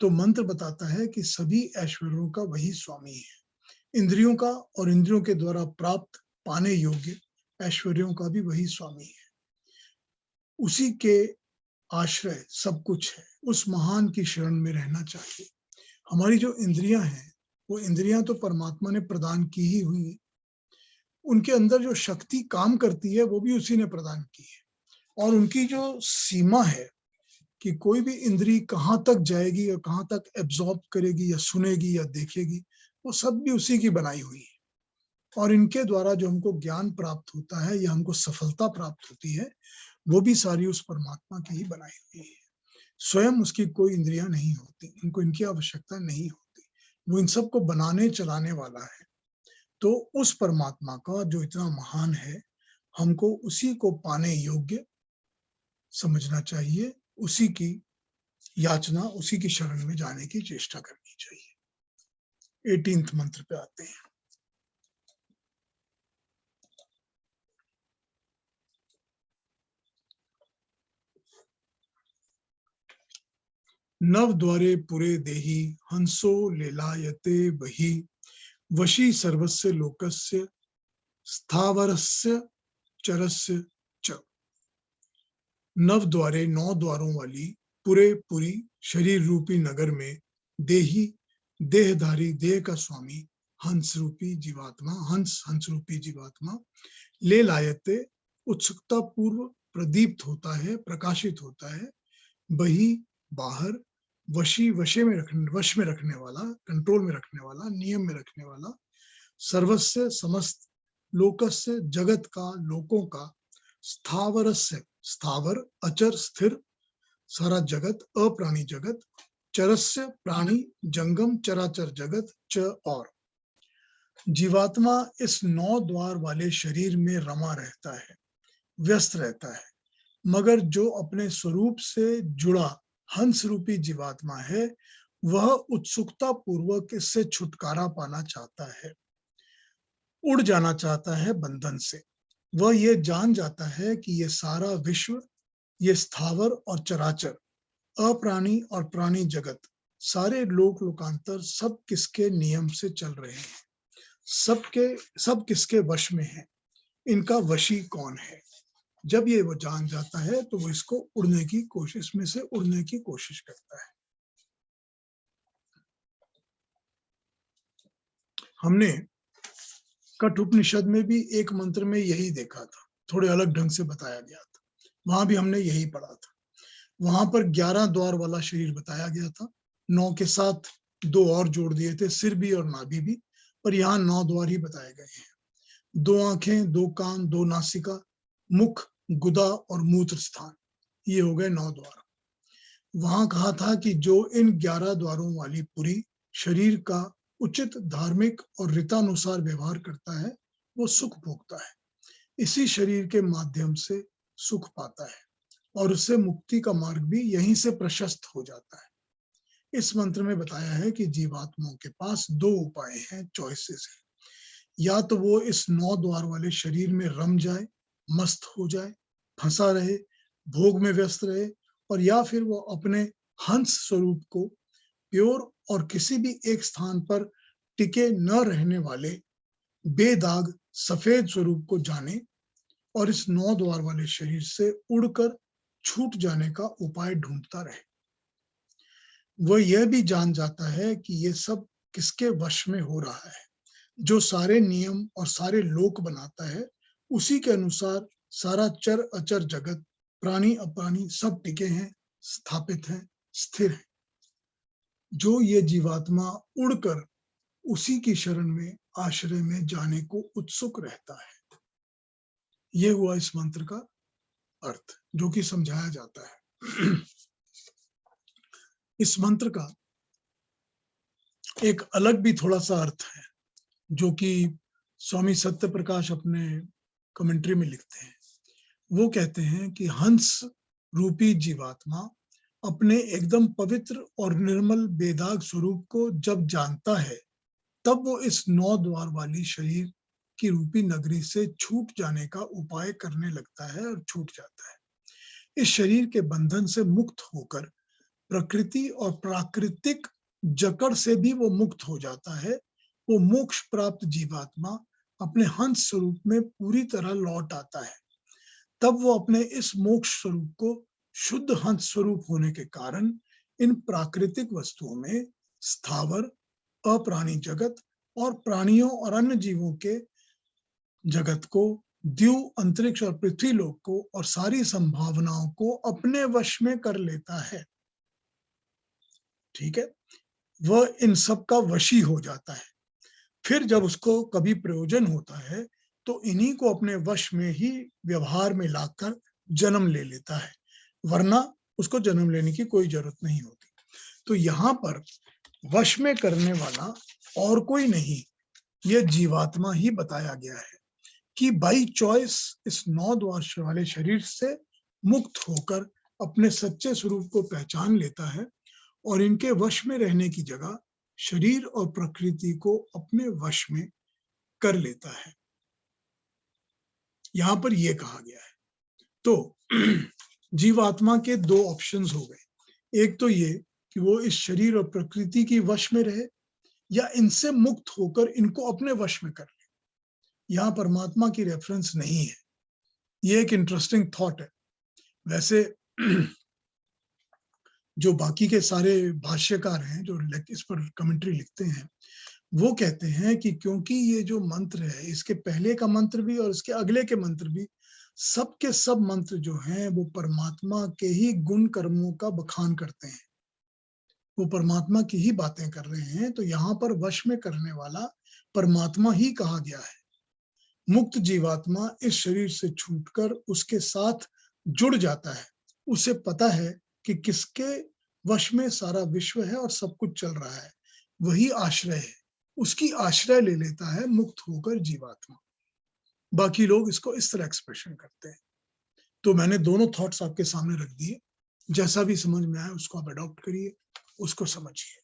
तो मंत्र बताता है कि सभी ऐश्वर्यों का वही स्वामी है। इंद्रियों का और इंद्रियों के द्वारा प्राप्त पाने योग्य ऐश्वर्यों का भी वही स्वामी है। उसी के आश्रय सब कुछ है। उस महान की शरण में रहना चाहिए। हमारी जो इंद्रियां हैं, वो इंद्रियां तो परमात्मा ने प्रदान की ही हुई है। उनके अंदर जो शक्ति काम करती है, वो भी उसी ने प्रदान की है। और उनकी जो सीमा है कि कोई भी इंद्री कहाँ तक जाएगी और कहाँ तक एब्जॉर्ब करेगी या सुनेगी या देखेगी, वो सब भी उसी की बनाई हुई है। और इनके द्वारा जो हमको ज्ञान प्राप्त होता है या हमको सफलता प्राप्त होती है, वो भी सारी उस परमात्मा की ही बनाई हुई है। स्वयं उसकी कोई इंद्रियां नहीं होती, उनको इनकी आवश्यकता नहीं होती। वो इन सबको बनाने चलाने वाला है। तो उस परमात्मा का जो इतना महान है, हमको उसी को पाने योग्य समझना चाहिए, उसी की याचना, उसी की शरण में जाने की चेष्टा करनी चाहिए। 18th मंत्र पे आते हैं। नव द्वारे पुरे देहि हंसो लेलायते वही वशी सर्वस्य लोकस्य स्थावरस्य चरस्य च। नव द्वारे, 9 द्वारों वाली, पूरे पुरी शरीर रूपी नगर में, देही देहधारी, देह का स्वामी, हंस रूपी जीवात्मा, हंस रूपी जीवात्मा, ले लायते उत्सुकता पूर्व प्रदीप्त होता है, प्रकाशित होता है, वही बाहर, वश में रखने वाला, कंट्रोल में रखने वाला, नियम में रखने वाला, सर्वस्य समस्त, लोकस्य जगत का, लोकों का, स्थावरस्य स्थावर अचर स्थिर सारा जगत, अप्राणी जगत, चरस्य प्राणी जंगम चराचर जगत, च और। जीवात्मा इस 9 द्वार वाले शरीर में रमा रहता है, व्यस्त रहता है। मगर जो अपने स्वरूप से जुड़ा हंस रूपी जीवात्मा है, वह उत्सुकता पूर्वक इससे छुटकारा पाना चाहता है, उड़ जाना चाहता है बंधन से। वह ये जान जाता है कि ये सारा विश्व, ये स्थावर और चराचर, अप्राणी और प्राणी जगत, सारे लोक लोकांतर सब किसके नियम से चल रहे हैं, सब किसके वश में है, इनका वशी कौन है। जब ये वो जान जाता है, तो वो इसको उड़ने की कोशिश में से उड़ने की कोशिश करता है। हमने कठोपनिषद में भी एक मंत्र में यही देखा था, थोड़े अलग ढंग से बताया गया था। वहां भी हमने यही पढ़ा था। वहां पर 11 द्वार वाला शरीर बताया गया था, 9 के साथ 2 और जोड़ दिए थे, सिर भी और नाभि भी, पर यहाँ 9 द्वार ही बताए गए हैं। 2 आंखें, 2 कान, 2 नासिका, मुख, गुदा और मूत्र स्थान, ये हो गए 9 द्वार। वहां कहा था कि जो इन 11 द्वारों वाली पुरी शरीर का उचित धार्मिक और रीतानुसार व्यवहार करता है, वो सुख भोगता है, इसी शरीर के माध्यम से सुख पाता है, और उससे मुक्ति का मार्ग भी यहीं से प्रशस्त हो जाता है। इस मंत्र में बताया है कि जीवात्माओं के पास 2 उपाय हैं, चॉइसेस हैं। या तो वो इस 9 द्वार वाले शरीर में रम जाए, मस्त हो जाए, फंसा रहे, भोग में व्यस्त रहे, और या फिर वो अपने हंस स्वरूप को प्योर और किसी भी एक स्थान पर टिके न रहने वाले बेदाग सफेद स्वरूप को जाने और इस 9 द्वार वाले शरीर से उड़कर छूट जाने का उपाय ढूंढता रहे। वह यह भी जान जाता है कि ये सब किसके वश में हो रहा है। जो सारे नियम और सारे लोक बनाता है, उसी के अनुसार सारा चर अचर जगत, प्राणी अप्राणी सब टिके हैं, स्थापित हैं, स्थिर हैं। जो ये जीवात्मा उड़कर उसी की शरण में आश्रय में जाने को उत्सुक रहता है। यह हुआ इस मंत्र का अर्थ, जो कि समझाया जाता है। इस मंत्र का एक अलग भी थोड़ा सा अर्थ है, जो कि स्वामी सत्य प्रकाश अपने कमेंट्री में लिखते हैं। वो कहते हैं कि हंस रूपी जीवात्मा अपने एकदम पवित्र और निर्मल बेदाग स्वरूप को जब जानता है, तब वो इस 9 द्वार वाली शरीर की रूपी नगरी से छूट जाने का उपाय करने लगता है और छूट जाता है। इस शरीर के बंधन से मुक्त होकर प्रकृति और प्राकृतिक जकड़ से भी वो मुक्त हो जाता है। वो मोक्ष प्राप्त जीवात्मा अपने हंस स्वरूप में पूरी तरह लौट आता है। तब वो अपने इस मोक्ष स्वरूप को शुद्ध हंस स्वरूप होने के कारण इन प्राकृतिक वस्तुओं में स्थावर, अप्राणी जगत और प्राणियों और अन्य जीवों के जगत को, द्यू, अंतरिक्ष और पृथ्वी लोक को और सारी संभावनाओं को अपने वश में कर लेता है। ठीक है, वह इन सब का वशी हो जाता है। फिर जब उसको कभी प्रयोजन होता है, तो इन्हीं को अपने वश में ही व्यवहार में लाकर जन्म ले लेता है, वरना उसको जन्म लेने की कोई जरूरत नहीं होती। तो यहाँ पर वश में करने वाला और कोई नहीं, यह जीवात्मा ही बताया गया है कि बाई चॉइस इस 9 द्वार वाले शरीर से मुक्त होकर अपने सच्चे स्वरूप को पहचान लेता है और इनके वश में रहने की जगह शरीर और प्रकृति को अपने वश में कर लेता है। यहां पर यह कहा गया है। तो जीवात्मा के 2 ऑप्शंस हो गए। एक तो ये कि वो इस शरीर और प्रकृति की वश में रहे, या इनसे मुक्त होकर इनको अपने वश में कर ले। यहां परमात्मा की रेफरेंस नहीं है। ये एक इंटरेस्टिंग थॉट है। वैसे जो बाकी के सारे भाष्यकार हैं जो इस पर कमेंट्री लिखते हैं, वो कहते हैं कि क्योंकि ये जो मंत्र है, इसके पहले का मंत्र भी और इसके अगले के मंत्र भी, सब के सब मंत्र जो हैं वो परमात्मा के ही गुण कर्मों का बखान करते हैं, वो परमात्मा की ही बातें कर रहे हैं। तो यहाँ पर वश में करने वाला परमात्मा ही कहा गया है। मुक्त जीवात्मा इस शरीर से छूटकर उसके साथ जुड़ जाता है। उसे पता है कि किसके वश में सारा विश्व है और सब कुछ चल रहा है, वही आश्रय है। उसकी आश्रय ले लेता है मुक्त होकर जीवात्मा। बाकी लोग इसको इस तरह एक्सप्रेशन करते हैं। तो मैंने दोनों थॉट्स आपके सामने रख दिए। जैसा भी समझ में आए उसको आप अडॉप्ट करिए, उसको समझिए।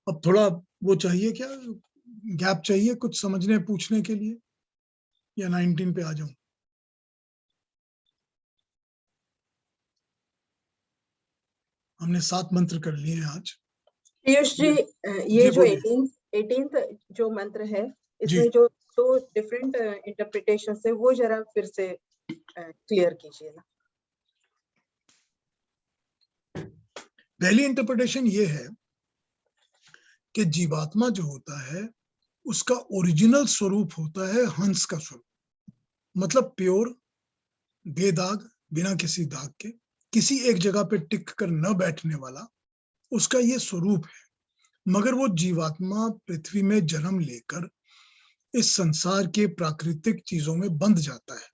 अब थोड़ा वो चाहिए क्या, गैप चाहिए कुछ समझने पूछने के लिए, या 19 पे आ जाऊं? हमने 7 मंत्र कर लिए हैं आज। पीयूष जी, ये जी जो बोलिए। 18th जो मंत्र है, जी इसमें जो 2 डिफरेंट इंटरप्रिटेशन है, वो जरा फिर से क्लियर कीजिए ना। पहली इंटरप्रिटेशन ये है कि जीवात्मा जो होता है उसका ओरिजिनल स्वरूप होता है हंस का स्वरूप, मतलब प्योर, बेदाग, बिना किसी दाग के, किसी एक जगह पे टिक कर न बैठने वाला, उसका ये स्वरूप है। मगर वो जीवात्मा पृथ्वी में जन्म लेकर इस संसार के प्राकृतिक चीजों में बंध जाता है।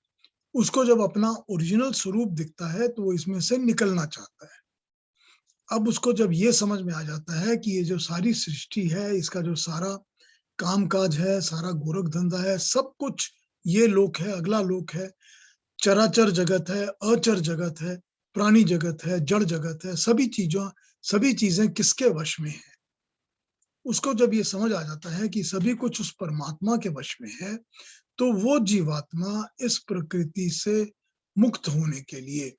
उसको जब अपना ओरिजिनल स्वरूप दिखता है तो वो इसमें से निकलना चाहता है। अब उसको जब ये समझ में आ जाता है कि ये जो सारी सृष्टि है, इसका जो सारा कामकाज है, सारा गोरख धंधा है, सब कुछ ये लोक है, अगला लोक है, चराचर जगत है, अचर जगत है, प्राणी जगत है, जड़ जगत है, सभी चीजें किसके वश में है। उसको जब ये समझ आ जाता है कि सभी कुछ उस परमात्मा के वश में है, तो वो जीवात्मा इस प्रकृति से मुक्त होने के लिए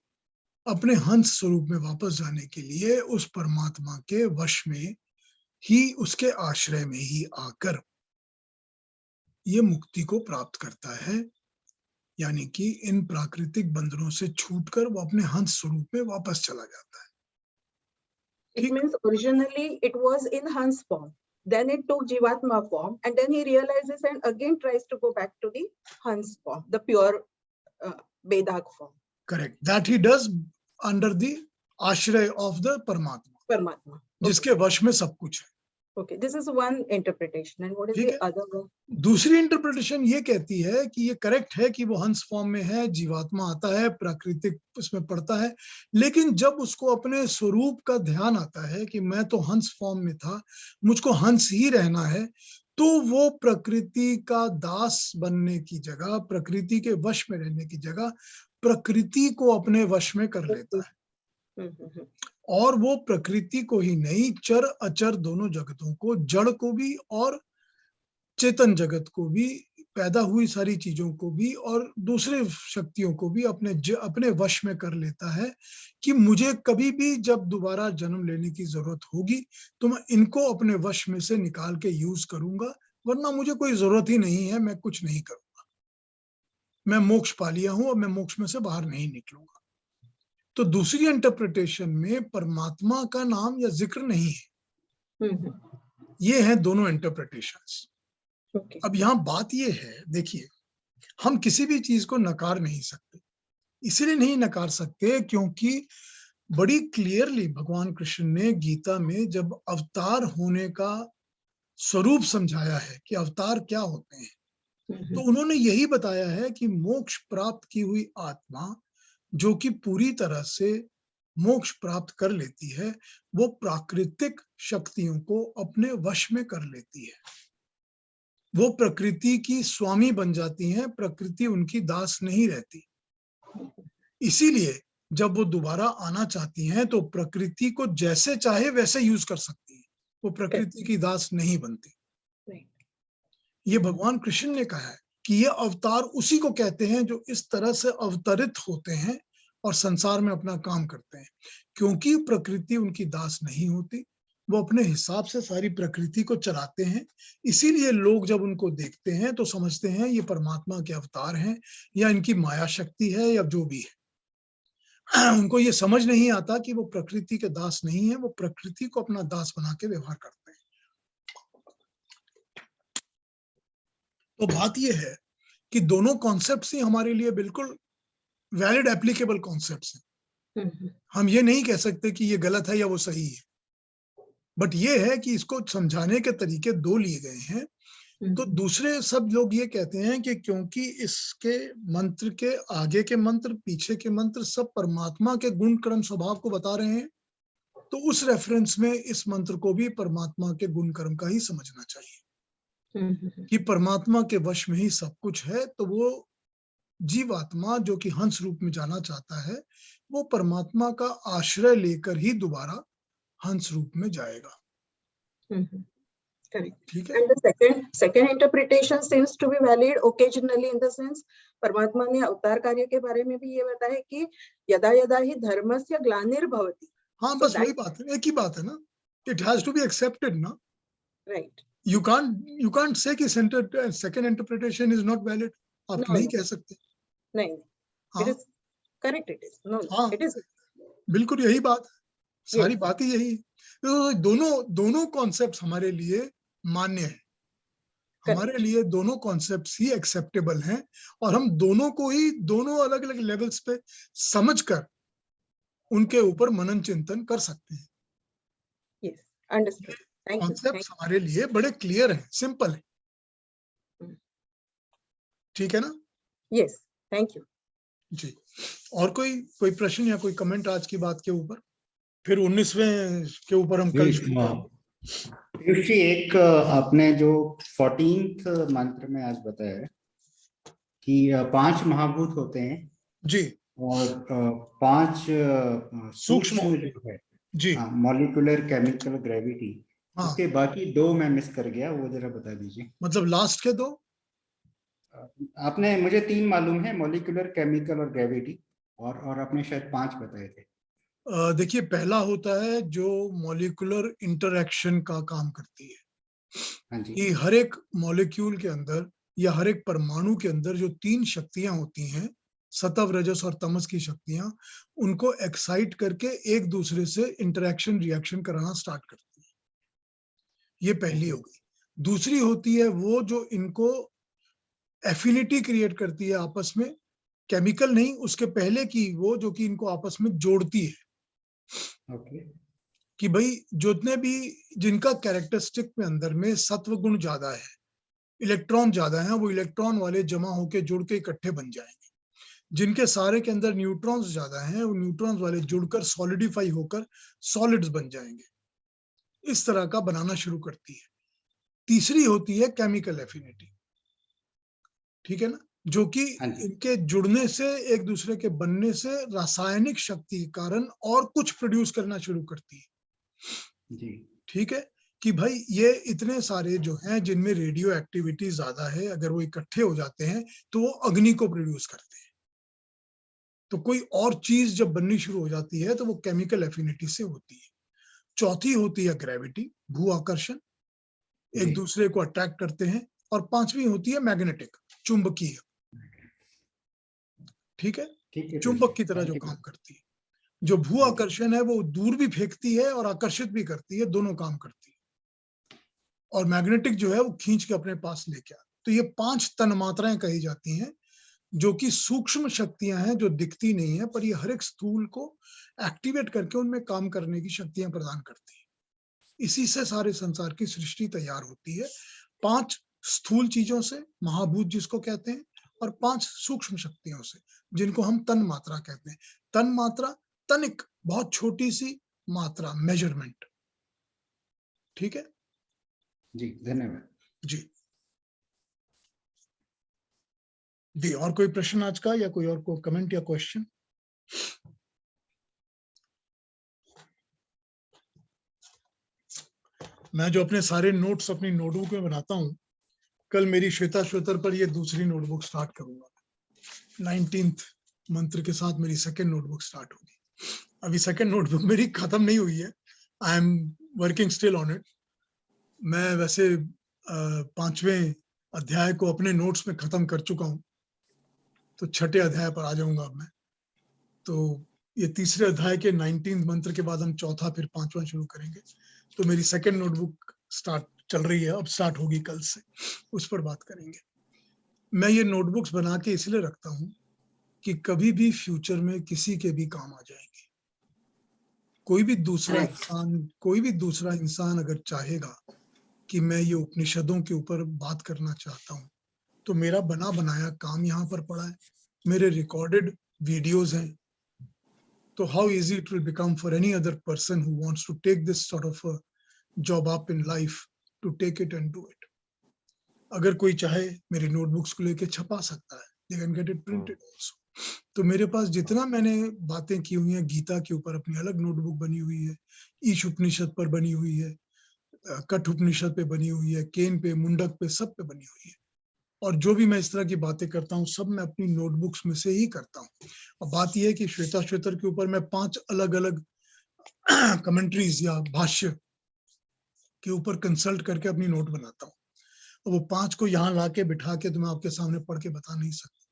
अपने हंस स्वरूप में वापस जाने के लिए उस परमात्मा के वश में ही, उसके आश्रय में ही आकर ये मुक्ति को प्राप्त करता है, यानी कि इन प्राकृतिक बंधनों से छूटकर वो अपने हंस स्वरूप में वापस चला जाता है। It ठीक? means originally it was in Hans form, then it took Jivatma form, and then he realizes and again tries to go back to the Hans form, the pure Vedak form. Correct. That he does under the आश्रय of the परमात्मा, Paramatma. जिसके वश में सब कुछ है। Okay, this is one interpretation, and what is ठीक the है? other one? दूसरी इंटरप्रिटेशन ये कहती है कि ये करेक्ट है कि वो हंस फॉर्म में है, जीवात्मा आता है, प्राकृतिक उसमें पड़ता है, लेकिन जब उसको अपने स्वरूप का ध्यान आता है कि मैं तो हंस फॉर्म में था, मुझको हंस ही रहना है, तो वो प्रकृति का दास बनने की जगह, प्रकृति के वश में रहने की जगह, प्रकृति को अपने वश में कर लेता है। और वो प्रकृति को ही नहीं, चर अचर दोनों जगतों को, जड़ को भी और चेतन जगत को भी, पैदा हुई सारी चीजों को भी और दूसरे शक्तियों को भी अपने वश में कर लेता है कि मुझे कभी भी जब दोबारा जन्म लेने की जरूरत होगी तो मैं इनको अपने वश में से निकाल के यूज करूंगा, वरना मुझे कोई जरूरत ही नहीं है, मैं कुछ नहीं करूंगा, मैं मोक्ष पा लिया हूं और मैं मोक्ष में से बाहर नहीं निकलूंगा। तो दूसरी इंटरप्रिटेशन में परमात्मा का नाम या जिक्र नहीं है। ये है दोनों इंटरप्रिटेशंस। Okay. अब यहाँ बात ये है, देखिए, हम किसी भी चीज को नकार नहीं सकते, इसलिए नहीं नकार सकते क्योंकि बड़ी क्लियरली भगवान कृष्ण ने गीता में जब अवतार होने का स्वरूप समझाया है कि अवतार क्या होते हैं, तो उन्होंने यही बताया है कि मोक्ष प्राप्त की हुई आत्मा जो कि पूरी तरह से मोक्ष प्राप्त कर लेती है, वो प्राकृतिक शक्तियों को अपने वश में कर लेती है, वो प्रकृति की स्वामी बन जाती हैं, प्रकृति उनकी दास नहीं रहती। इसीलिए जब वो दोबारा आना चाहती हैं तो प्रकृति को जैसे चाहे वैसे यूज कर सकती हैं, वो प्रकृति की दास नहीं बनती। ये भगवान कृष्ण ने कहा है कि ये अवतार उसी को कहते हैं जो इस तरह से अवतरित होते हैं और संसार में अपना काम करते हैं, क्योंकि प्रकृति उनकी दास नहीं होती, वो अपने हिसाब से सारी प्रकृति को चलाते हैं। इसीलिए लोग जब उनको देखते हैं तो समझते हैं ये परमात्मा के अवतार हैं या इनकी माया शक्ति है या जो भी है। उनको ये समझ नहीं आता कि वो प्रकृति के दास नहीं है, वो प्रकृति को अपना दास बना के व्यवहार करते हैं। तो बात ये है कि दोनों कॉन्सेप्ट्स ही हमारे लिए बिल्कुल वैलिड एप्लीकेबल कॉन्सेप्ट्स हैं। हम ये नहीं कह सकते कि ये गलत है या वो सही है, बट ये है कि इसको समझाने के तरीके दो लिए गए हैं। तो दूसरे सब लोग ये कहते हैं कि क्योंकि इसके मंत्र के आगे के मंत्र, पीछे के मंत्र सब परमात्मा के गुण कर्म स्वभाव को बता रहे हैं, तो उस रेफरेंस में इस मंत्र को भी परमात्मा के गुण कर्म का ही समझना चाहिए कि परमात्मा के वश में ही सब कुछ है। तो वो जीवात्मा जो कि हंस रूप में जाना चाहता है, वो परमात्मा का आश्रय लेकर ही दोबारा हंस रूप में जाएगा। Correct. ठीक है। And the second interpretation seems to be valid occasionally in the sense परमात्मा ने अवतार कार्य के बारे में भी ये बताया कि यदा यदा ही धर्मस्य ग्लानिर्भवति। हाँ, बस वही बात है, एक ही बात है ना, it has to be accepted ना। Right. You can't say कि second interpretation is not valid. आप नहीं कह सकते। नहीं, it is correct, it is. No, it is. बिल्कुल यही बात, सारी बात ही यही। तो दोनों कॉन्सेप्ट्स हमारे लिए मान्य है, हमारे लिए दोनों कॉन्सेप्ट्स ही एक्सेप्टेबल हैं और हम दोनों को ही दोनों अलग अलग लेवल्स पे समझकर उनके ऊपर मनन चिंतन कर सकते हैं। Yes, understood. Thank you. Concepts हमारे लिए बड़े क्लियर हैं, सिंपल है। ठीक है ना? Yes, thank you. जी, और कोई प्रश्न या कोई कमेंट आज की बात के ऊपर? फिर 19वें के ऊपर हम कल शुरू करेंगे। एक आपने जो 14th मंत्र में आज बताया कि 5 महाभूत होते हैं जी, और 5 सूक्ष्म जो है जी, मॉलिक्यूलर, केमिकल, ग्रेविटी, उसके बाकी 2 मैं मिस कर गया, वो जरा बता दीजिए। मतलब लास्ट के 2? आपने, मुझे 3 मालूम है, मॉलिक्यूलर, केमिकल और ग्रेविटी। और आपने शायद 5 बताए थे। देखिए, पहला होता है जो मॉलिक्यूलर इंटरैक्शन का काम करती है हाँ जी। कि हर एक मॉलिक्यूल के अंदर या हर एक परमाणु के अंदर जो 3 शक्तियां होती हैं, सत्व, रजस और तमस की शक्तियां, उनको एक्साइट करके एक दूसरे से इंटरैक्शन रिएक्शन कराना स्टार्ट करती है। ये पहली हो गई। दूसरी होती है वो जो इनको एफिनिटी क्रिएट करती है आपस में, केमिकल नहीं, उसके पहले की वो जो कि इनको आपस में जोड़ती है ओके। कि भाई जितने भी जिनका कैरेक्टरिस्टिक में अंदर में सत्व गुण ज्यादा है, इलेक्ट्रॉन ज्यादा है, वो इलेक्ट्रॉन वाले जमा होके जुड़ के इकट्ठे बन जाएंगे। जिनके सारे के अंदर न्यूट्रॉन्स ज्यादा हैं, वो न्यूट्रॉन्स वाले जुड़कर सॉलिडिफाई होकर सॉलिड्स बन जाएंगे। इस तरह का बनाना शुरू करती है। तीसरी होती है केमिकल एफिनिटी, ठीक है ना, जो कि हाँ जी। इनके जुड़ने से, एक दूसरे के बनने से रासायनिक शक्ति के कारण और कुछ प्रोड्यूस करना शुरू करती है। जी। ठीक है कि भाई ये इतने सारे जो हैं जिनमें रेडियो एक्टिविटी ज्यादा है, अगर वो इकट्ठे हो जाते हैं तो वो अग्नि को प्रोड्यूस करते हैं। तो कोई और चीज जब बननी शुरू हो जाती है तो वो केमिकल एफिनिटी से होती है। चौथी होती है ग्रेविटी, भू आकर्षण, जी। एक दूसरे को अट्रैक्ट करते हैं। और पांचवी होती है मैग्नेटिक, चुंबकीय, ठीक है, ठीक है। चुंबक की तरह जो काम करती है। जो भू आकर्षण है वो दूर भी फेंकती है और आकर्षित भी करती है, दोनों काम करती है। और मैग्नेटिक जो है वो खींच के अपने पास लेके आती। तो ये 5 तन्मात्राएं कही जाती हैं, जो कि सूक्ष्म शक्तियां हैं, जो दिखती नहीं है, पर ये हर एक स्थूल को एक्टिवेट करके उनमें काम करने की शक्तियां प्रदान करती है। इसी से सारे संसार की सृष्टि तैयार होती है। 5 स्थूल चीजों से, महाभूत जिसको कहते हैं, और 5 सूक्ष्म शक्तियों से, जिनको हम तन मात्रा कहते हैं। तन मात्रा, तनिक, बहुत छोटी सी मात्रा, मेजरमेंट, ठीक है जी। धन्यवाद जी। जी, और कोई प्रश्न आज का, या कोई और को कमेंट या क्वेश्चन? मैं जो अपने सारे नोट्स अपनी नोटबुक में बनाता हूँ, कल मेरी श्वेता श्वेतर पर ये दूसरी नोटबुक स्टार्ट करूंगा। 19th मंत्र के साथ मेरी सेकंड नोटबुक स्टार्ट होगी। अभी सेकंड नोटबुक मेरी खत्म नहीं हुई है, I am working still on it. मैं वैसे 5वें अध्याय को अपने नोट्स में खत्म कर चुका हूँ, तो 6ठे अध्याय पर आ जाऊंगा अब मैं। तो ये तीसरे अध्याय के 19th मंत्र के बाद हम चौथा फिर 5वां शुरू करेंगे। तो मेरी सेकंड नोटबुक स्टार्ट चल रही है, अब स्टार्ट होगी कल से, उस पर बात करेंगे। मैं ये नोटबुक्स बना के इसलिए रखता हूँ कि कभी भी फ्यूचर में किसी के भी काम आ जाएंगे। कोई भी दूसरा इंसान अगर चाहेगा कि मैं ये उपनिषदों के ऊपर बात करना चाहता हूँ, तो मेरा बना बनाया काम यहाँ पर पड़ा है, मेरे रिकॉर्डेड वीडियोस हैं। तो how easy it will become for any other person who wants to take this sort of a job up in life to take it and do it. अगर कोई चाहे मेरी नोटबुक्स को लेके छपा सकता है, they can get it printed also. तो मेरे पास जितना मैंने बातें की हुई हैं, गीता के ऊपर अपनी अलग नोटबुक बनी हुई है, ईश उपनिषद पर बनी हुई है, कठ उपनिषद पे बनी हुई है, केन पे, मुंडक पे, सब पे बनी हुई है। और जो भी मैं इस तरह की बातें करता हूँ, सब मैं अपनी नोटबुक्स में से ही करता हूँ। और बात यह है कि श्वेता श्वेतर के ऊपर मैं 5 अलग अलग कमेंट्रीज या भाष्य के ऊपर कंसल्ट करके अपनी नोट बनाता हूँ। और वो 5 को यहाँ लाके बिठा के तो मैं आपके सामने पढ़ के बता नहीं सकता।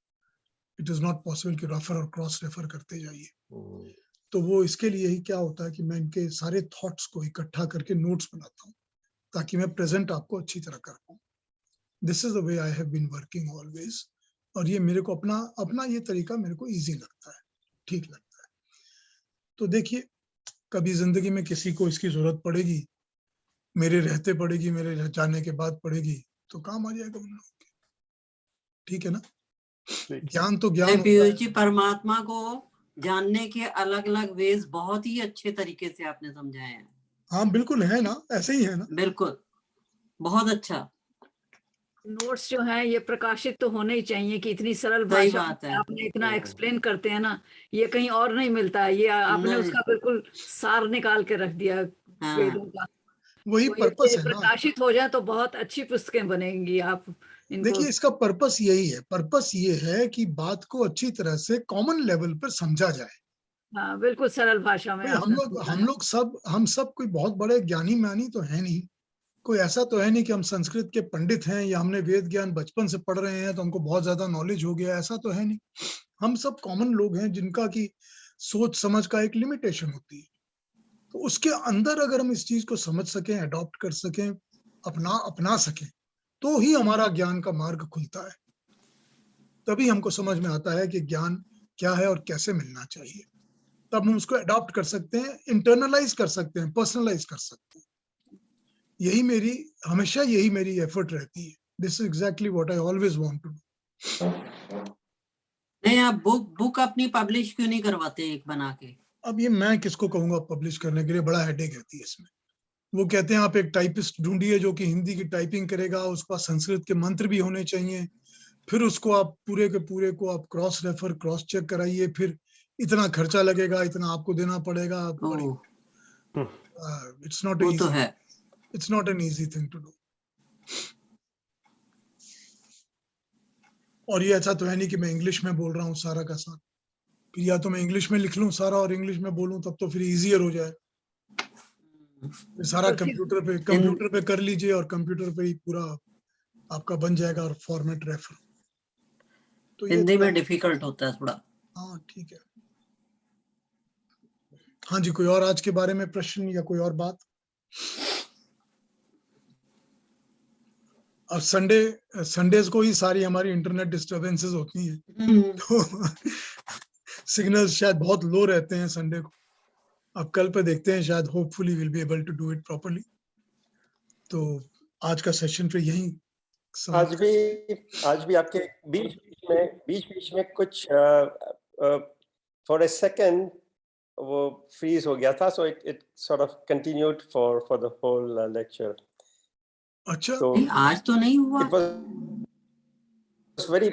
इट इज नॉट पॉसिबल कि रेफर और क्रॉस रेफर करते जाइए। तो वो इसके लिए ही क्या होता है कि मैं इनके सारे थॉट्स को इकट्ठा करके नोट्स बनाता हूँ, ताकि मैं प्रेजेंट आपको अच्छी तरह कर पाऊँ। This is the way I have been working always. और ये मेरे को अपना ये तरीका मेरे को इजी लगता है, ठीक लगता है। तो देखिए, कभी जिंदगी में किसी को इसकी जरूरत पड़ेगी, मेरे रहते पड़ेगी, मेरे जाने के बाद पड़ेगी, तो काम आ जाएगा उन लोगों के, ठीक है ना। ज्ञान तो ज्ञान होता पीयूष है। जी, परमात्मा को जानने के अलग अलग वेज बहुत ही अच्छे तरीके से आपने समझाए हैं। हाँ बिल्कुल, है ना, ऐसे ही है ना। बिल्कुल, बहुत अच्छा। नोट्स जो है ये प्रकाशित तो होने ही चाहिए कि इतनी सरल सही भाषा बात में है। आपने इतना एक्सप्लेन करते हैं ना, ये कहीं और नहीं मिलता है। ये आपने नहीं। उसका बिल्कुल सार निकाल के रख दिया हाँ। वेदों का। वही तो ये पर्पस है ना। प्रकाशित हो जाए तो बहुत अच्छी पुस्तकें बनेंगी। आप इनको। देखिए इसका पर्पस यही है, पर्पस ये है कि बात को अच्छी तरह से कॉमन लेवल पर समझा जाए। हाँ, बिल्कुल सरल भाषा में भाई आपने समझाया। हम सब कोई बहुत बड़े ज्ञानी म्यानी तो है नहीं, कोई ऐसा तो है नहीं कि हम संस्कृत के पंडित हैं या हमने वेद ज्ञान बचपन से पढ़ रहे हैं तो हमको बहुत ज्यादा नॉलेज हो गया, ऐसा तो है नहीं। हम सब कॉमन लोग हैं जिनका की सोच समझ का एक लिमिटेशन होती है। तो उसके अंदर अगर हम इस चीज को समझ सकें, अडॉप्ट कर सकें, अपना सकें, तो ही हमारा ज्ञान का मार्ग खुलता है। तभी हमको समझ में आता है कि ज्ञान क्या है और कैसे मिलना चाहिए। तब हम उसको अडॉप्ट कर सकते हैं, इंटरनलाइज कर सकते हैं, पर्सनलाइज कर सकते हैं। हमेशा यही मेरी एफर्ट रहती है। This is exactly what I always want to do. नहीं, आप बुक अपनी पब्लिश क्यों नहीं करवाते एक बना के? अब ये मैं किसको कहूंगा पब्लिश करने के लिए, बड़ा हेडेक रहती है इसमें। वो कहते हैं आप एक टाइपिस्ट ढूंढिए जो कि हिंदी की टाइपिंग करेगा, उसके पास संस्कृत के मंत्र भी होने चाहिए, फिर उसको आप पूरे के पूरे को आप क्रॉस रेफर क्रॉस चेक कराइए, फिर इतना खर्चा लगेगा, इतना आपको देना पड़ेगा। इट्स नॉट वो तो है। It's not an easy thing to do. और ये ऐसा तो है नहीं कि मैं इंग्लिश में बोल रहा हूँ सारा का सारा, फिर या तो मैं इंग्लिश में लिख लूं सारा और इंग्लिश में बोलूं, तब तो फिर इजियर हो जाए। फिर सारा तो फिर- कंप्यूटर पे कर लीजिए और कंप्यूटर पे ही पूरा आपका बन जाएगा और फॉर्मेट रेफर। तो ये हिंदी थोड़ा में डिफिकल्ट होता है थोड़ा। हाँ ठीक है। हाँ जी, कोई और आज के बारे में प्रश्न या कोई और बात? अब संडेज को ही सारी हमारी इंटरनेट डिस्टरबेंसेस होती हैं, तो सिग्नल शायद बहुत लो रहते हैं संडे को। अब कल पे देखते हैं, शायद hopefully will be able to do it properly. तो आज का सेशन फिर यही आज भी आपके बीच में कुछ फॉर अ सेकंड वो फ्रीज हो गया था, so it sort of continued for the whole lecture. अच्छा, तो नहीं, आज तो नहीं हुआ। इट वाज वेरी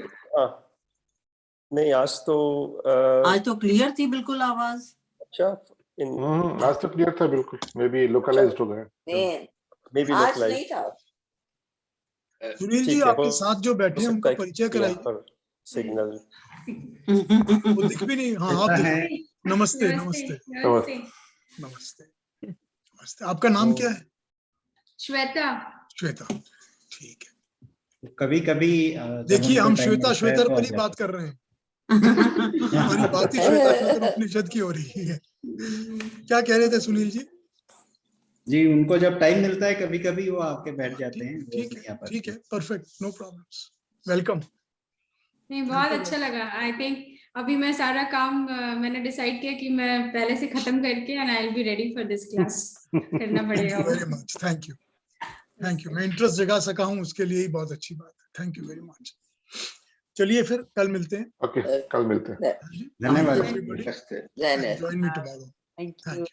नहीं, आज तो आज तो क्लियर थी बिल्कुल आवाज। अच्छा, आज तो क्लियर था बिल्कुल, मे बी लोकलाइज्ड हो गया। मे बी आज नहीं था। सुनील जी ठीक है, आपके साथ जो बैठे हैं उनका परिचय कराइए। पर सिग्नल वो दिख भी नहीं। हाँ, आप है। दिख। नमस्ते नमस्ते नमस्ते। नमस्ते नमस्ते। आपका नाम क्या है? श्वेता। श्वेता, ठीक है। कभी कभी देखिए हम श्वेता श्वेतर पर ही बात कर रहे हैं। हमारी बात ही श्वेता श्वेतर उपनिषद की हो रही है। क्या कह रहे थे सुनील जी? जी, उनको जब टाइम मिलता है कभी कभी वो आके बैठ जाते हैं। ठीक है, परफेक्ट, नो प्रॉब्लम्स, वेलकम। नहीं, बहुत अच्छा लगा। आई थिंक अभी मैं सारा काम मैंने डिसाइड किया कि मैं पहले से खत्म करके and I will be ready for this class करना पड़ेगा। Very much, thank you. मैं इंटरेस्ट जगा सका हूँ उसके लिए ही बहुत अच्छी बात है। Thank you very much. चलिए फिर कल मिलते हैं। ओके, कल मिलते हैं। धन्यवाद। Everybody, join me tomorrow. Thank Thank you. you.